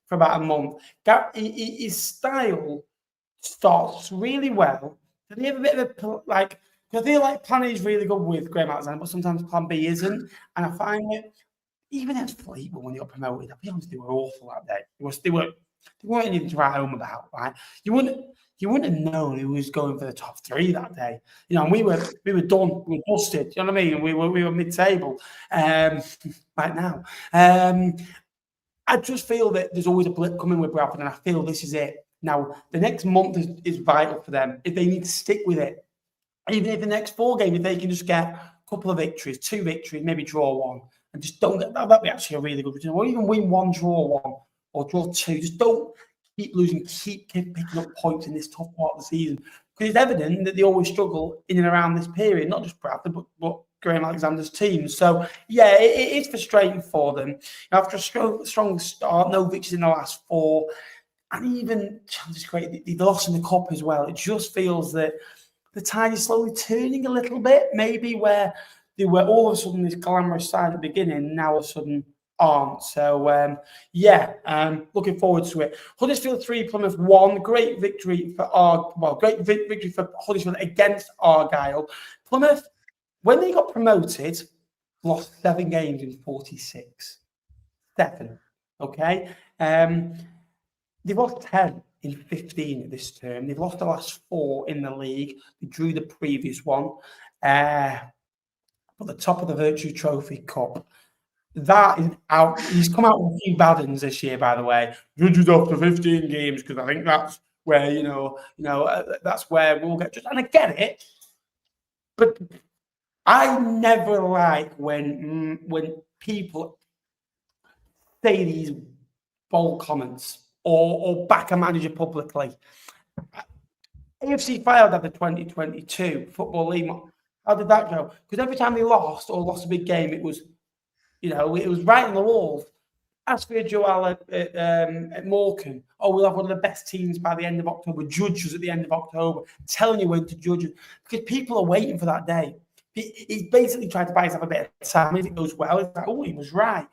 for about a month. His style starts really well. Then you have a bit of a like. I feel like plan A is really good with Graham Alexander, but sometimes plan B isn't. And I find that even as Fleetwood when they got promoted, I'll be honest, they were awful that day. They weren't anything to write home about, right? You wouldn't have known who was going for the top 3 that day. And we were done, we were busted. You know what I mean? We were mid-table right now. I just feel that there's always a blip coming with Bradford, and I feel this is it. Now, the next month is vital for them if they need to stick with it. Even if the next 4 games, if they can just get a couple of victories, 2 victories, maybe draw 1, and just don't get that'd be actually a really good result. Or even win 1, draw 1, or draw 2. Just don't keep losing, keep picking up points in this tough part of the season. Because it's evident that they always struggle in and around this period, not just Bradford, but Graham Alexander's team. So, yeah, it is frustrating for them. After a strong start, no victories in the last 4, and even they lost in the cup as well. It just feels that the tide is slowly turning a little bit, maybe where they were all of a sudden this glamorous side at the beginning, now all of a sudden aren't. So, looking forward to it. Huddersfield 3, Plymouth 1. Great victory for victory for Huddersfield against Argyle. Plymouth, when they got promoted, lost 7 games in 46. 7. Okay? They've lost 10 in 15 this term. They've lost the last 4 in the league. They drew the previous one. At the top of the Virtue Trophy Cup. That is out. He's come out with a few bad ones this year, by the way. Judges after 15 games, because I think that's where, that's where we'll get judged. And I get it. But I never like when people say these bold comments or back a manager publicly. AFC failed at the 2022 Football League. How did that go? Because every time they lost a big game, it was, it was right on the walls. Ask for Joel at Morecambe. Oh, we'll have one of the best teams by the end of October. Judge us at the end of October, telling you when to judge us. Because people are waiting for that day. He's basically trying to buy himself a bit of time. If it goes well, it's like, oh, he was right.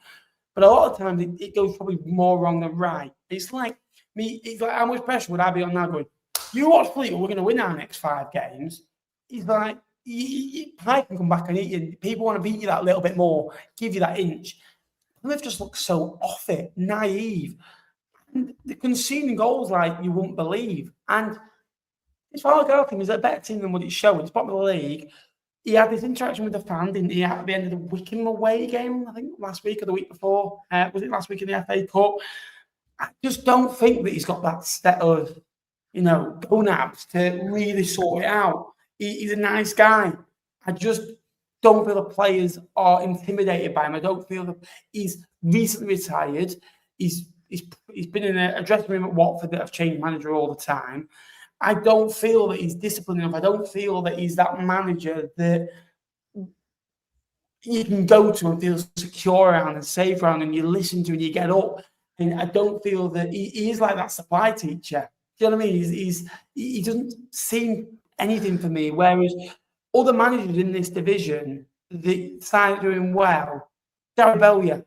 But a lot of times it goes probably more wrong than right. It's like me. It's like, how much pressure would I be on now going, you watch Fleetwood, we're going to win our next 5 games. He's like, I can come back and eat you. People want to beat you that little bit more, give you that inch. And they've just looked so off it, naive. And they're conceding goals like you wouldn't believe. And this Argyle team is a better team than what it's showing. It's bottom of the league. He had this interaction with the fan, didn't he, at the end of the Wigan away game, I think last week or the week before. Was it last week in the FA Cup? I just don't think that he's got that set of, gonads to really sort it out. He's a nice guy. I just don't feel the players are intimidated by him. I don't feel that he's recently retired. He's been in a dressing room at Watford that have changed manager all the time. I don't feel that he's disciplined enough. I don't feel that he's that manager that you can go to and feel secure around and safe around and you listen to and you get up. And I don't feel that he is like that supply teacher. Do you know what I mean? He doesn't seem anything for me. Whereas other managers in this division, the side doing well, Darryl Bellier,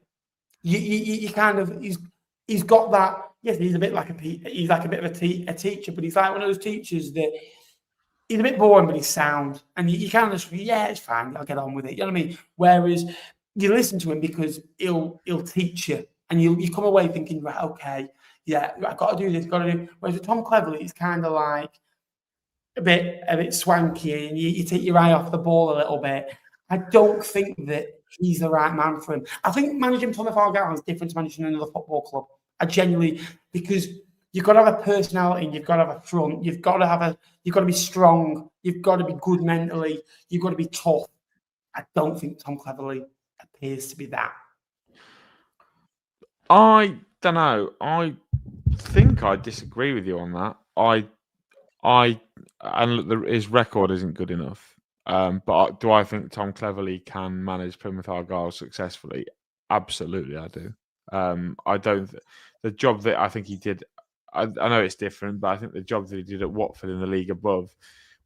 you kind of he's got that. Yes, he's a bit like a bit of a teacher, but he's like one of those teachers that he's a bit boring, but he's sound, and you kind of just it's fine, I'll get on with it. You know what I mean? Whereas you listen to him because he'll teach you, and you come away thinking, right, okay, yeah, I've got to do this, got to do. Whereas with Tom Cleverley, it's kind of like a bit swanky, and you take your eye off the ball a little bit. I don't think that he's the right man for him. I think managing Plymouth Argyle is different to managing another football club. I genuinely, because you've got to have a personality and you've got to have a front. You've got to be strong. You've got to be good mentally. You've got to be tough. I don't think Tom Cleverley appears to be that. I don't know. I think I disagree with you on that. And look, his record isn't good enough. But do I think Tom Cleverley can manage Plymouth Argyle successfully? Absolutely, I do. I don't. The job that I think he did, I know it's different, but I think the job that he did at Watford in the league above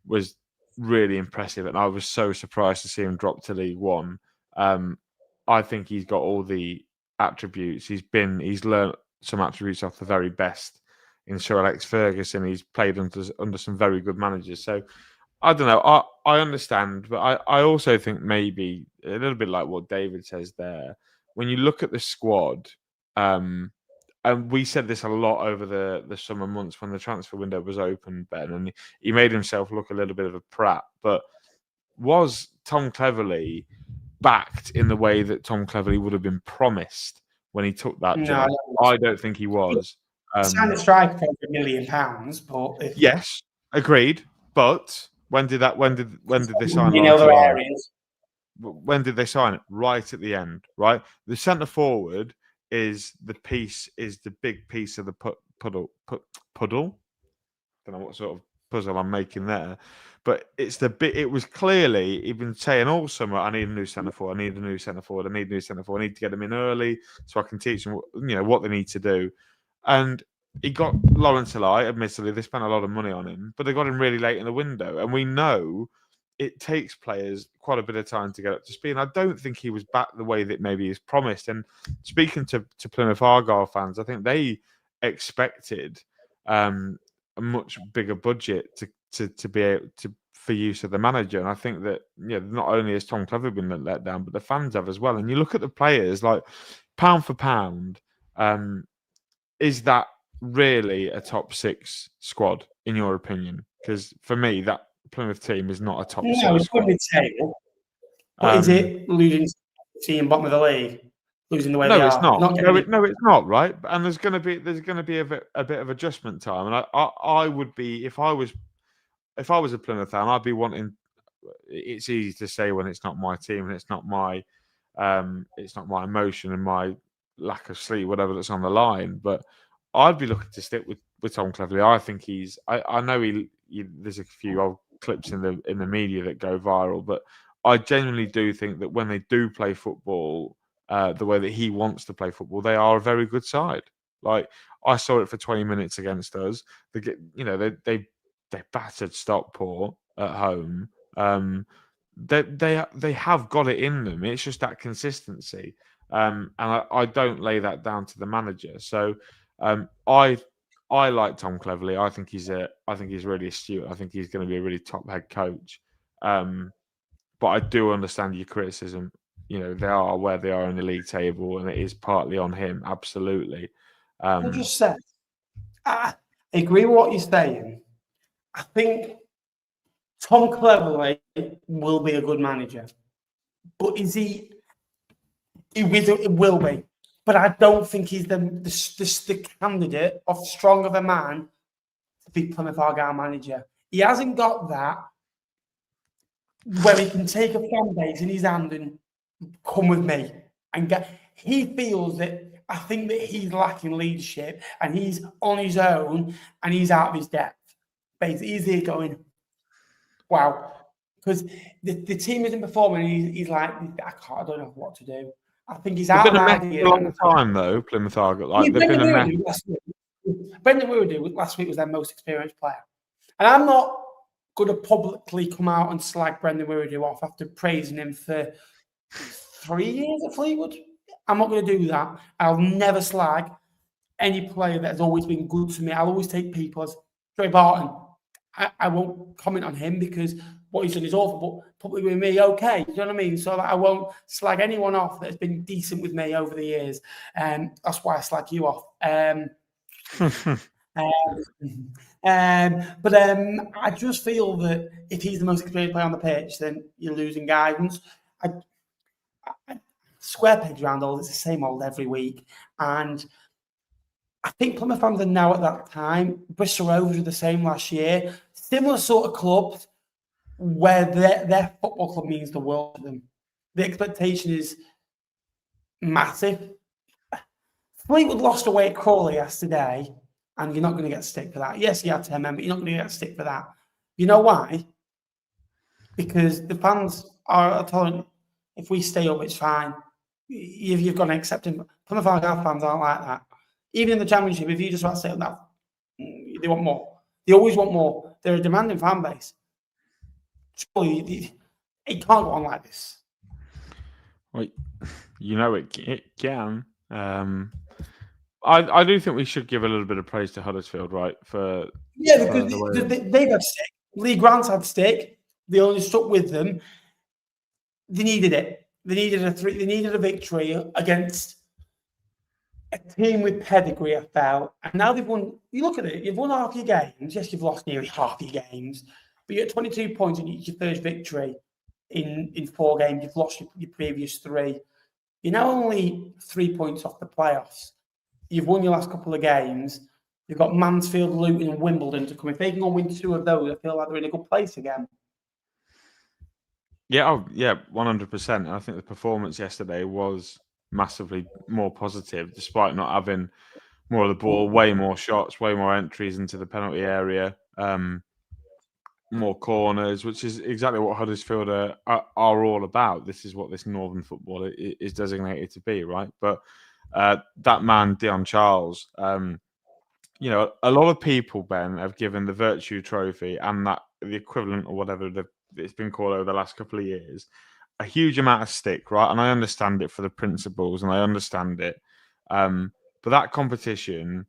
was really impressive, and I was so surprised to see him drop to League One. I think he's got all the attributes. He's learned some attributes off the very best in Sir Alex Ferguson. He's played under some very good managers. So I don't know. I understand, but I also think maybe a little bit like what David says there. When you look at the squad, and we said this a lot over the summer months when the transfer window was open, Ben, and he made himself look a little bit of a prat. But was Tom Cleverley backed in the way that Tom Cleverley would have been promised when he took that job? I don't think he was. Signed a striker for £1 million, but yes, agreed. But when did they sign in other areas? When did they sign it? Right at the end, right? The centre forward is the big piece of the puddle. Don't know what sort of puzzle I'm making there, but it's the bit. It was clearly he'd been saying all summer, I need a new centre forward. I need a new centre forward. I need a new centre forward. I need to get them in early so I can teach them, what they need to do. And he got Lawrence Alli. Admittedly, they spent a lot of money on him, but they got him really late in the window. And we know it takes players quite a bit of time to get up to speed. And I don't think he was back the way that maybe he's promised. And speaking to Plymouth Argyle fans, I think they expected a much bigger budget to be able to for use of the manager. And I think that not only has Tom Cleverley been let down, but the fans have as well. And you look at the players, like pound for pound, is that really a top 6 squad in your opinion? Because for me, that Plymouth team is not a top 6 it's squad. But is it losing team bottom of the league? Losing the way they are? It's not. No, it's not, right? And there's going to be a bit of adjustment time. And I would be, if I was a Plymouth fan, I'd be wanting. It's easy to say when it's not my team and it's not my emotion and my lack of sleep, whatever that's on the line. But I'd be looking to stick with Tom Cleverley. I think he's. I know there's a few old clips in the media that go viral, but I genuinely do think that when they do play football the way that he wants to play football, they are a very good side. Like I saw it for 20 minutes against us. They battered Stockport at home. They have got it in them. It's just that consistency, and I don't lay that down to the manager. So I like Tom Cleverley. I think he's really astute. I think he's going to be a really top head coach. But I do understand your criticism. They are where they are in the league table, and it is partly on him. Absolutely. I just said, I agree with what you're saying. I think Tom Cleverley will be a good manager, but is he? It will be, but I don't think he's the candidate of strong of a man to be Plymouth Argyle manager. He hasn't got that where he can take a fan base in his hand and come with me and get. He feels that. I think that he's lacking leadership and he's on his own and he's out of his depth. Basically, he's here going, wow, because the team isn't performing. He's like, I don't know what to do. I think he's out of idea. A long time though, Plymouth Argyle. Like they've been a mess. Brendan Woodard last week was their most experienced player, and I'm not going to publicly come out and slag Brendan Woodard off after praising him for 3 years at Fleetwood. I'm not going to do that. I'll never slag any player that has always been good to me. I'll always take people as Joey Barton. I won't comment on him because what he's done is awful, but publicly with me, okay. You know what I mean? So I won't slag anyone off that has been decent with me over the years. That's why I slag you off. But I just feel that if he's the most experienced player on the pitch, then you're losing guidance. Square peg round all, it's the same old every week. And I think Plymouth fans are now at that time. Bristol Rovers were the same last year. Similar sort of clubs where their football club means the world to them. The expectation is massive. Fleetwood lost away at Crawley yesterday, and you're not going to get stick for that. Yes, you had 10 men, but you're not going to get stick for that. You know why? Because the fans are tolerant. If we stay up, it's fine. You've got to accept him. Plymouth Argyle fans aren't like that. Even in the Championship, if you just want to stay up, that they want more. They always want more. They're a demanding fan base. Surely, it can't go on like this. Well, it can. I do think we should give a little bit of praise to Huddersfield, right? For Because the way they've had stick. Lee Grant's had stick. They only stuck with them. They needed it. They needed a victory against a team with pedigree, I felt. And now they've won. You look at it, you've won half your games. Yes, you've lost nearly half your games, but you're at 22 points and it's your first victory in 4 games. You've lost your previous 3. You're now only 3 points off the playoffs. You've won your last couple of games. You've got Mansfield, Luton, and Wimbledon to come. If they can go win 2 of those, I feel like they're in a good place again. Yeah, 100%. And I think the performance yesterday was massively more positive, despite not having more of the ball, way more shots, way more entries into the penalty area, more corners, which is exactly what Huddersfield are all about. This is what this Northern football is designated to be, right? But that man, Dion Charles, you know, a lot of people, Ben, have given the Virtue Trophy and that the equivalent or whatever it's been called over the last couple of years, a huge amount of stick, right? And I understand it for the principles, and I understand it. But that competition,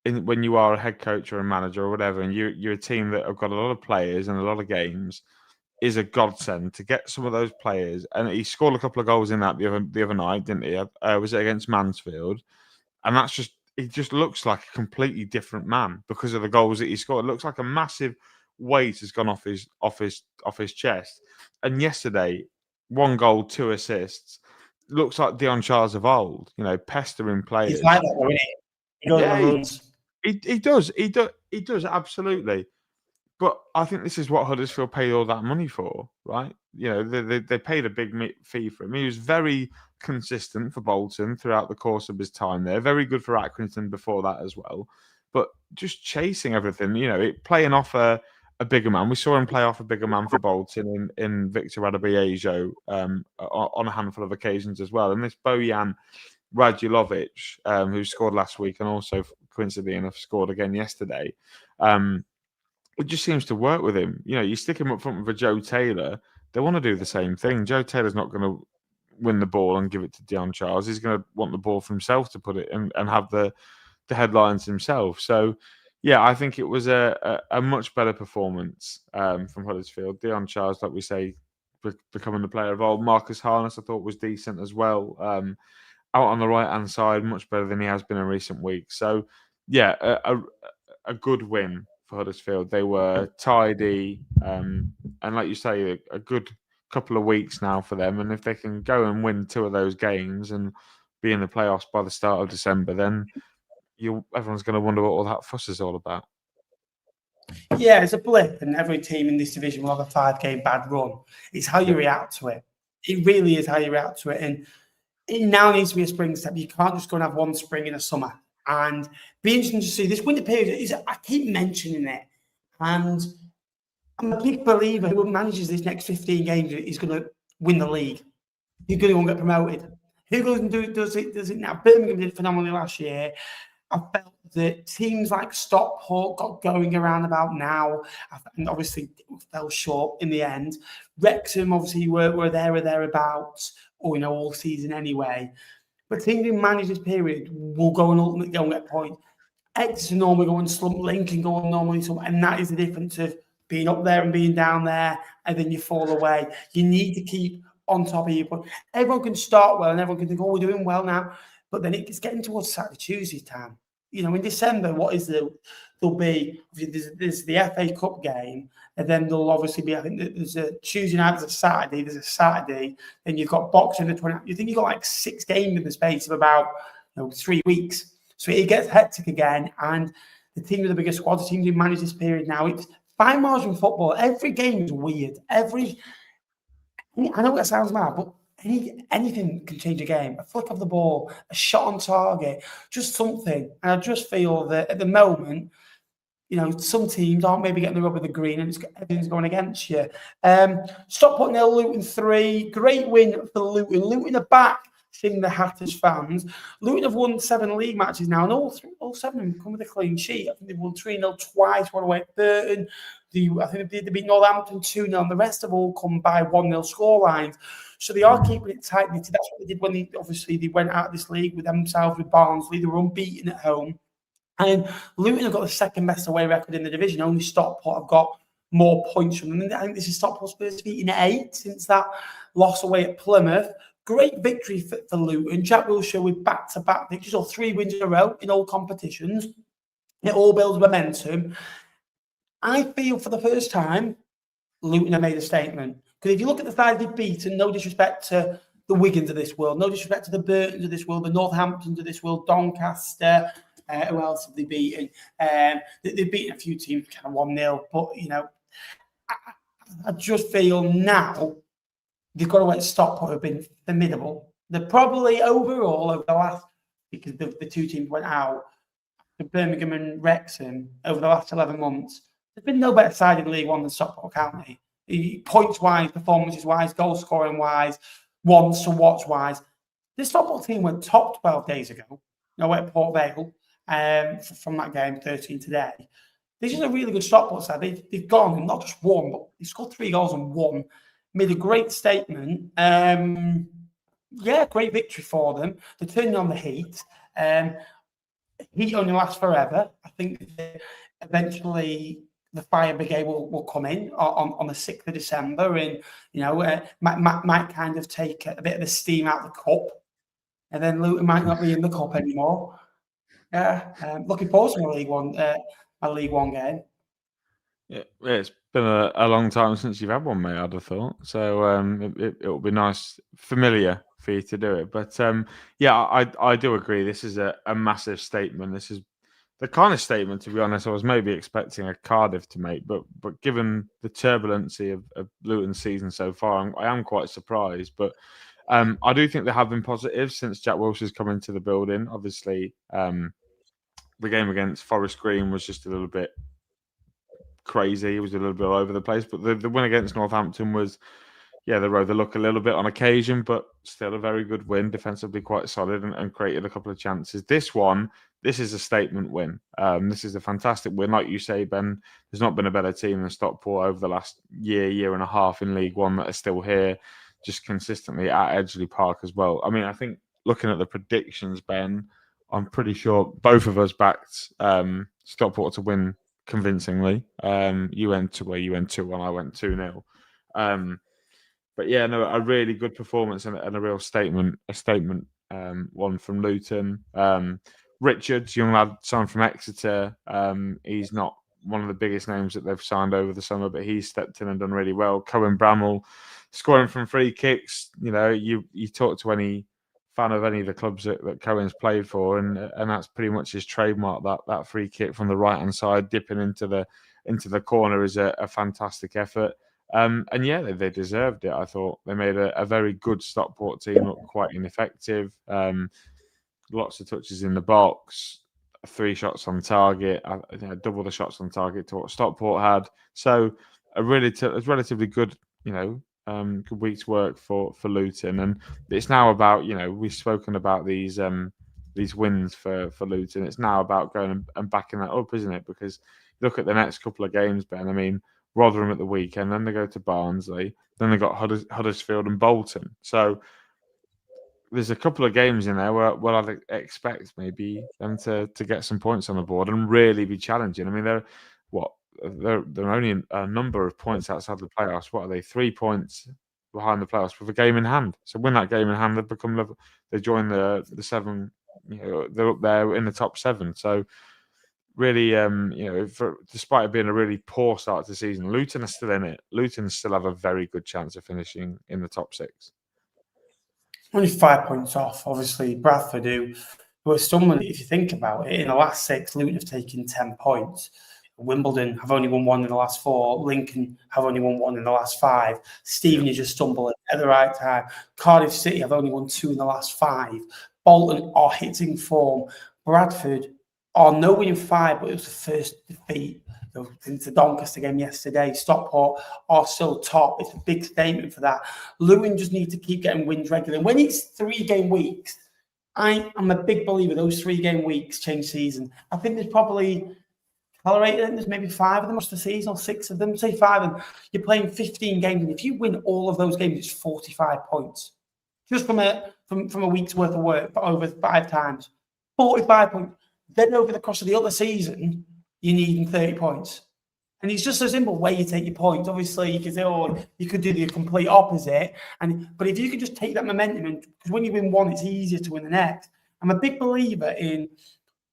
when you are a head coach or a manager or whatever, and you're a team that have got a lot of players and a lot of games, is a godsend to get some of those players. And he scored a couple of goals in that the other night, didn't he? Was it against Mansfield? And that's just, he just looks like a completely different man because of the goals that he scored. It looks like a massive weight has gone off his chest. And yesterday, 1 goal, 2 assists. Looks like Dion Charles of old, you know, pestering players. He's like that, though, isn't he? He goes on runs. He does, absolutely. But I think this is what Huddersfield paid all that money for, right? You know, they paid a big fee for him. He was very consistent for Bolton throughout the course of his time there. Very good for Accrington before that as well. But just chasing everything, you know, playing off a bigger man. We saw him play off a bigger man for Bolton in Victor Radabiejo on a handful of occasions as well. And this Bojan Radulovic, who scored last week and also, coincidentally enough, scored again yesterday. It just seems to work with him. You know, you stick him up front with a Joe Taylor, they want to do the same thing. Joe Taylor's not going to win the ball and give it to Dion Charles. He's going to want the ball for himself to put it and have the headlines himself. So, yeah, I think it was a much better performance from Huddersfield. Dion Charles, like we say, becoming the player of old. Marcus Harness, I thought, was decent as well. Out on the right-hand side, much better than he has been in recent weeks. So, yeah, a good win for Huddersfield. They were tidy, and like you say, a good couple of weeks now for them. And if they can go and win 2 of those games and be in the playoffs by the start of December, then everyone's going to wonder what all that fuss is all about. Yeah, it's a blip, and every team in this division will have a 5-game bad run. It's how you react to it. It really is how you react to it. And it now needs to be a spring step. You can't just go and have one spring in a summer. And be interesting to see this winter period. I keep mentioning it, and I'm a big believer who manages this next 15 games is going to win the league. Who's going to get promoted? Who goes and does it now? Birmingham did phenomenally last year. I felt that teams like Stockport got going around about now, and obviously fell short in the end. Wrexham obviously were there or thereabouts, or all season anyway. But teams who manage this period will go and ultimately go and get points. Exeter normally go and slump, Lincoln go and normally slump, and that is the difference of being up there and being down there, and then you fall away. You need to keep on top of your point. Everyone can start well, and everyone can think, "Oh, we're doing well now," but then it's getting towards Saturday, Tuesday time. In December, there'll be there's the FA Cup game, and then there'll obviously be, I think there's a Tuesday night, there's a Saturday, then you've got boxing the 20th. You think you've got like 6 games in the space of about 3 weeks. So it gets hectic again, and the team with the bigger squad, the teams who manage this period now, it's fine margin football. Every game is weird. I know that sounds mad, but anything can change a game. A flick of the ball, a shot on target, just something. And I just feel that at the moment, some teams aren't maybe getting the rub of the green, and everything's going against you. Stockport 0, Luton 3. Great win for Luton. Luton are back. Seeing the Hatters fans. Luton have won 7 league matches now, and all 7 of them come with a clean sheet. I think they've won 3-0 twice, one away at Burton. I think they beat Northampton 2-0, and the rest have all come by 1-0 scorelines. So they are keeping it tight knitted. That's what they did when they went out of this league with themselves with Barnsley. They were unbeaten at home. And Luton have got the second best away record in the division. Only Stockport have got more points from them. I think this is Stockport's first beating 8 since that loss away at Plymouth. Great victory for Luton. Jack Wilshere with back-to-back victories, or 3 wins in a row in all competitions. It all builds momentum. I feel for the first time, Luton have made a statement. Because if you look at the sides they've beaten, no disrespect to the Wigans of this world, no disrespect to the Burtons of this world, the Northamptons of this world, Doncaster, who else have they beaten? They've beaten a few teams kind of 1-0, but, I just feel now they've got to let Stockport have been formidable. They're probably overall over the last, because the 2 teams went out, the Birmingham and Wrexham, over the last 11 months, there's been no better side in League One than Stockport County. Points-wise, performances-wise, goal-scoring-wise, wants to watch-wise. The Stockport team went top 12 days ago. At Pot Vale from that game, 13 today. This is a really good Stockport side. They've gone and not just won, but they scored 3 goals and won. Made a great statement. Great victory for them. They're turning on the heat. Heat only lasts forever. I think eventually the fire brigade will come in on the 6th of December and, might kind of take a bit of the steam out of the cup. And then Luton might not be in the cup anymore. Looking forward to my League One game. Yeah, it's been a long time since you've had one, mate, I'd have thought. So it'll be nice, familiar for you to do it. But I do agree. This is a massive statement. This is the kind of statement, to be honest, I was maybe expecting a Cardiff to make. But given the turbulency of Luton's season so far, I am quite surprised. But I do think there have been positives since Jack Wilshere's come into the building. Obviously, the game against Forest Green was just a little bit crazy. It was a little bit all over the place. But the win against Northampton was, they rode the luck a little bit on occasion, but still a very good win, defensively quite solid and created a couple of chances. This is a statement win. This is a fantastic win. Like you say, Ben, there's not been a better team than Stockport over the last year and a half in League One that are still here, just consistently at Edgeley Park as well. I mean, I think looking at the predictions, Ben, I'm pretty sure both of us backed Stockport to win convincingly. You went 2-1, I went 2-0. But a really good performance and a real statement. One from Luton. Richards, young lad signed from Exeter. He's not one of the biggest names that they've signed over the summer, but he's stepped in and done really well. Cohen Bramall scoring from free kicks. You talk to any fan of any of the clubs that Cohen's played for, and that's pretty much his trademark. That free kick from the right hand side, dipping into the corner, is a fantastic effort. They deserved it. I thought they made a very good Stockport team look quite ineffective. Lots of touches in the box, 3 shots on target, double the shots on target to what Stockport had. So a relatively good, good week's work for Luton. And it's now about, we've spoken about these wins for Luton. It's now about going and backing that up, isn't it? Because look at the next couple of games, Ben. I mean, Rotherham at the weekend, then they go to Barnsley, then they got Huddersfield and Bolton. So there's a couple of games in there where I'd expect maybe them to get some points on the board and really be challenging. I mean, they're only a number of points outside the playoffs. What are they? 3 points behind the playoffs with a game in hand. So win that game in hand, they join the 7. They're up there in the top 7. So really, despite it being a really poor start to the season, Luton are still in it. Luton still have a very good chance of finishing in the top 6. Only 5 points off, obviously, Bradford, who are stumbling. If you think about it, in the last 6, Luton have taken 10 points. Wimbledon have only won 1 in the last 4. Lincoln have only won 1 in the last 5. Stevenage just stumbling at the right time. Cardiff City have only won 2 in the last 5. Bolton are hitting form. Bradford are no winning 5, but it was the first defeat into Doncaster game yesterday. Stockport are still top. It's a big statement for that. Luton just need to keep getting wins regularly. When it's 3-game weeks, I am a big believer those 3-game weeks change season. I think there's probably tolerate it. There's maybe 5 of them across the season, or 6 of them. Say 5 of them. You're playing 15 games, and if you win all of those games, it's 45 points. Just from a week's worth of work, but over 5 times. 45 points. Then over the course of the other season, you need 30 points. And it's just a simple way you take your points. Obviously, you could say, you could do the complete opposite. But if you could just take that momentum, because when you win one, it's easier to win the next. I'm a big believer in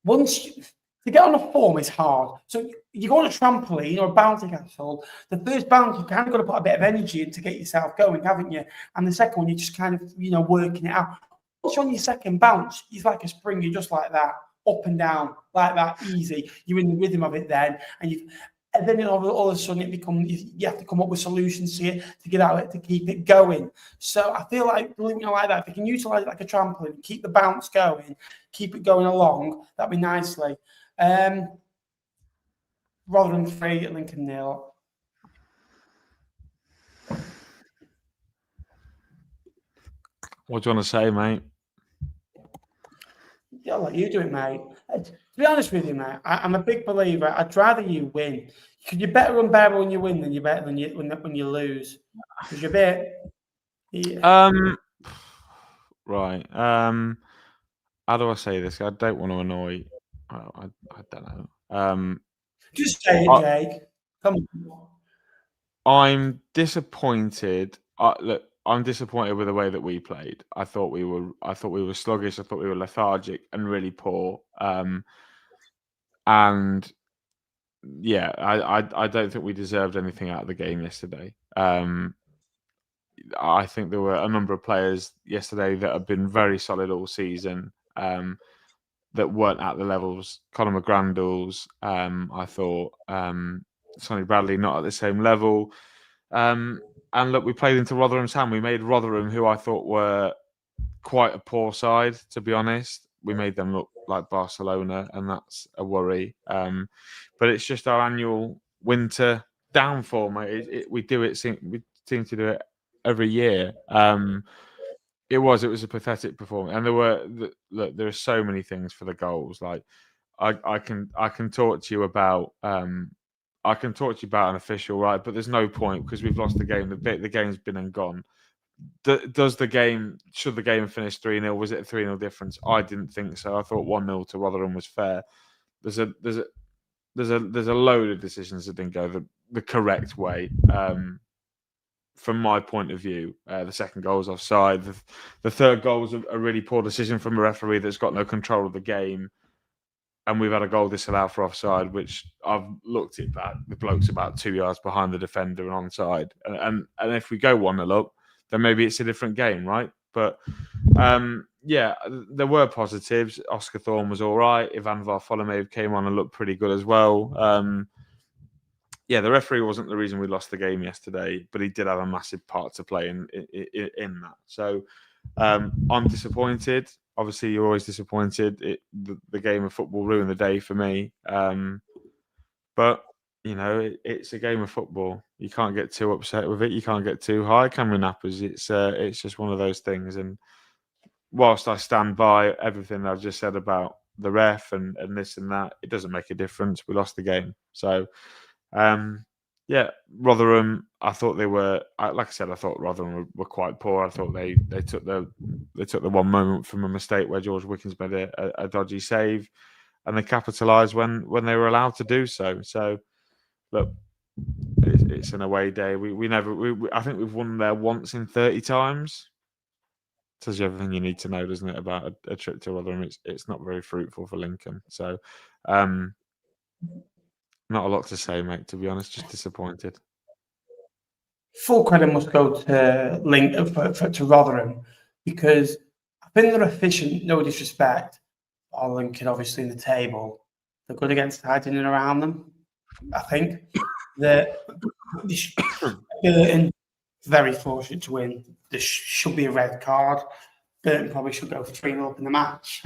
to get on a form is hard. So you go on a trampoline or a bouncing castle. The first bounce, you've kind of got to put a bit of energy in to get yourself going, haven't you? And the second one, you're just kind of, working it out. Once you're on your second bounce, it's like a spring. You're just like that, up and down, like that, easy. You're in the rhythm of it then, and then all of a sudden you have to come up with solutions to get out of it, to keep it going. So I feel like like that, if you can utilize it like a trampoline, keep the bounce going, keep it going along, that'd be nicely. Rotherham 3, Lincoln 0. What do you want to say, mate? Yeah, I'll let you do it, mate. To be honest with you, mate, I'm a big believer. I'd rather you win. You're better unbearable when you win than you're better when you lose. Because you're a bit. Yeah. Right. How do I say this? I don't want to annoy. I don't know. Just say it, Jake. Come on. I'm disappointed. Look, I'm disappointed with the way that we played. I thought we were sluggish. I thought we were lethargic and really poor. And yeah, I don't think we deserved anything out of the game yesterday. I think there were a number of players yesterday that have been very solid all season, that weren't at the levels. Conor McGrandles, I thought, Sonny Bradley not at the same level. And look, we played into Rotherham's hand. We made Rotherham, who I thought were quite a poor side, to be honest. We made them look like Barcelona, and that's a worry. But it's just our annual winter downfall, mate. We seem to do it every year. It was a pathetic performance, and there are so many things for the goals. Like I can talk to you about an official, right? But there's no point because we've lost the game. The game's been and gone. Should the game have finished 3-0? Was it a 3-0 difference? I didn't think so. I thought 1-0 to Rotherham was fair. There's a load of decisions that didn't go the correct way. From my point of view, the second goal was offside. The third goal was a really poor decision from a referee that's got no control of the game. And we've had a goal disallowed for offside, which I've looked at that. The bloke's about 2 yards behind the defender and onside. And if we go 1-0 up, then maybe it's a different game, right? But yeah, there were positives. Oscar Thorne was all right. Ivan Varfolomeu came on and looked pretty good as well. Yeah, the referee wasn't the reason we lost the game yesterday, but he did have a massive part to play in that. So I'm disappointed. Obviously, you're always disappointed. The game of football ruined the day for me. But it's a game of football. You can't get too upset with it. You can't get too high. Cameron Nappers. It's just one of those things. And whilst I stand by everything I've just said about the ref and this and that, it doesn't make a difference. We lost the game. So. Yeah, Rotherham. I thought they were. Like I said, I thought Rotherham were quite poor. I thought they took the one moment from a mistake where George Wickens made a dodgy save, and they capitalised when they were allowed to do so. So, look, it's an away day. I think we've won there once in 30 times. Tells you everything you need to know, doesn't it, about a trip to Rotherham? It's not very fruitful for Lincoln. So. Not a lot to say, mate, to be honest. Just disappointed. Full credit must go to to Rotherham, because I think they're efficient, no disrespect. Or Lincoln, obviously, in the table. They're good against sides in and around them. I think that Burton very fortunate to win. There should be a red card. Burton probably should go for 3-0 up in the match.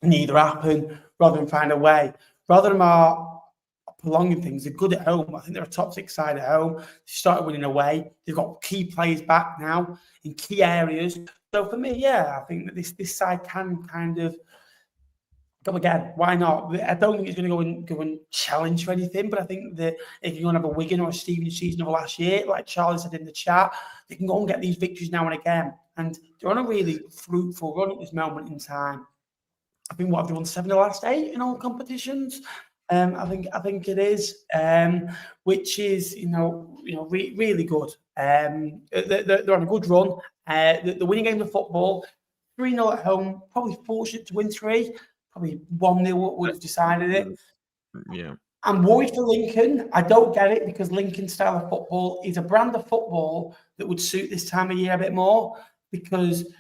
Neither happened. Rotherham find a way. Rotherham are prolonging things. They're good at home. I think they're a top 6 side at home. They started winning away. They've got key players back now in key areas. So for me, yeah, I think that this side can kind of Come again, why not? I don't think he's going to go and challenge for anything, but I think that if you want to have a Wigan or a Stevens season of last year, like Charlie said in the chat, they can go and get these victories now and again. And they're on a really fruitful run at this moment in time. I think what have they won 7 of the last 8 in all competitions? I think it is, which is really good. They're on a good run. They're winning games of football. 3-0 at home, probably fortunate to win 3. Probably 1-0 would have decided it. Yeah. I'm worried for Lincoln. I don't get it because Lincoln's style of football is a brand of football that would suit this time of year a bit more, because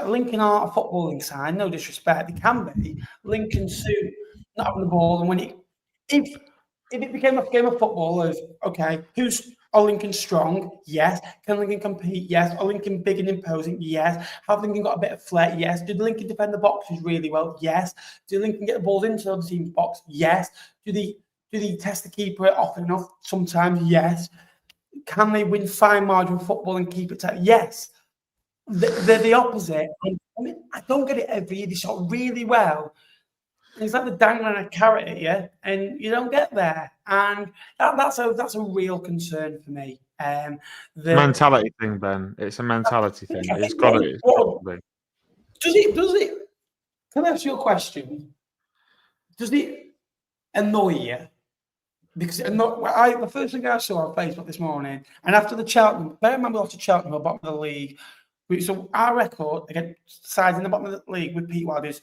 Lincoln aren't a footballing side, no disrespect. They can be. Lincoln suit not having the ball, and if it became a game of football of, okay, are Lincoln strong? Yes. Can Lincoln compete? Yes. Are Lincoln big and imposing? Yes. Have Lincoln got a bit of flair? Yes. Did Lincoln defend the boxes really well? Yes. Do Lincoln get the balls into the other team's box? Yes. Do they test the keeper often enough? Sometimes, yes. Can they win fine margin football and keep it tight? Yes. They're the opposite. I don't get it every year. They shot really well. It's like the dangling a carrot at you, and you don't get there, and that's a real concern for me. Mentality thing, Ben. It's a mentality thing. It's got to be. Does it? Can I ask you a question? Does it annoy you? Because the first thing I saw on Facebook this morning, and after the Cheltenham, I remember after Cheltenham, bottom of the league. So our record against sides in the bottom of the league with Pete Wild is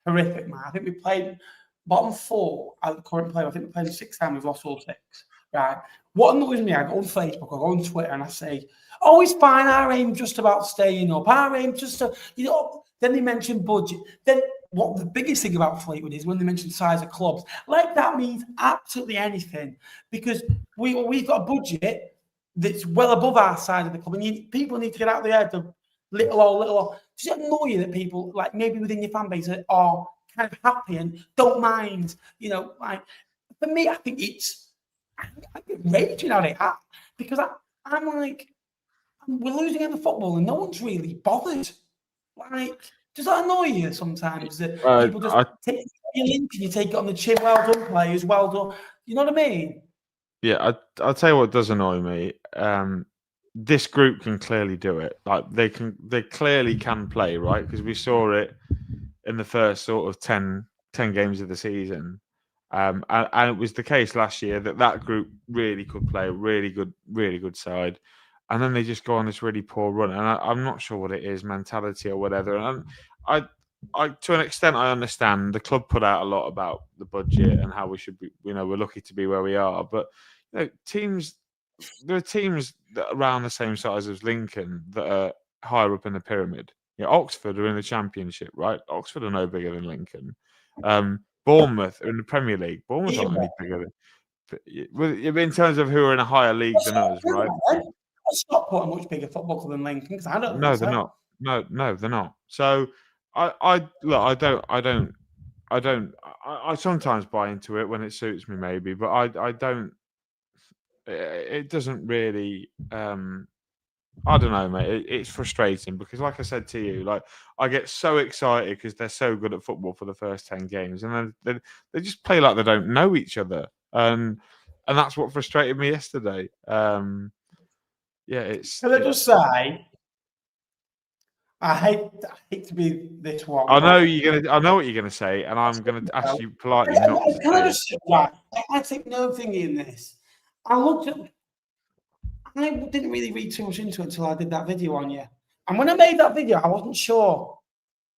horrific, man. I think we played bottom 4 at the current play. I think we played 6 times. We've lost all 6. Right. What annoys me, I go on Facebook, I go on Twitter, and I say, "Oh, it's fine. Our aim just about staying up. Our aim just to, Then they mention budget. Then what the biggest thing about Fleetwood is when they mention size of clubs, like that means absolutely anything, because we've got a budget that's well above our side of the club, and people need to get out of the head of little or. Does it annoy you that people, like maybe within your fan base, are kind of happy and don't mind? Like for me, I think I get raging at it because I'm like, we're losing in the football and no one's really bothered. Like, does that annoy you sometimes that people just take your link and you take it on the chin? Well done, players. Well done. You know what I mean? Yeah, I'll tell you what does annoy me. This group can clearly do it. Like they clearly can play, right? Because we saw it in the first sort of 10 games of the season. And it was the case last year that group really could play, really good side. And then they just go on this really poor run. And I'm not sure what it is, mentality or whatever. And I to an extent, I understand the club put out a lot about the budget and how we should be, we're lucky to be where we are. But there are teams that are around the same size as Lincoln that are higher up in the pyramid. Oxford are in the Championship, right? Oxford are no bigger than Lincoln. Bournemouth are in the Premier League. Bournemouth aren't any bigger than. In terms of who are in a higher league than us, right? Stockport a much bigger football club than Lincoln, because I don't. No, they're not. No, they're not. So I sometimes buy into it when it suits me, maybe, but I don't. It doesn't really. I don't know, mate. It's frustrating because, like I said to you, like I get so excited because they're so good at football for the first 10 games, and then they just play like they don't know each other, and that's what frustrated me yesterday. Yeah, it's. Can I just say, I hate to be this one. I know what you're gonna say, and I'm gonna ask you politely not to say. I just right? I take no thing in this. I didn't really read too much into it until I did that video on you. And when I made that video, I wasn't sure.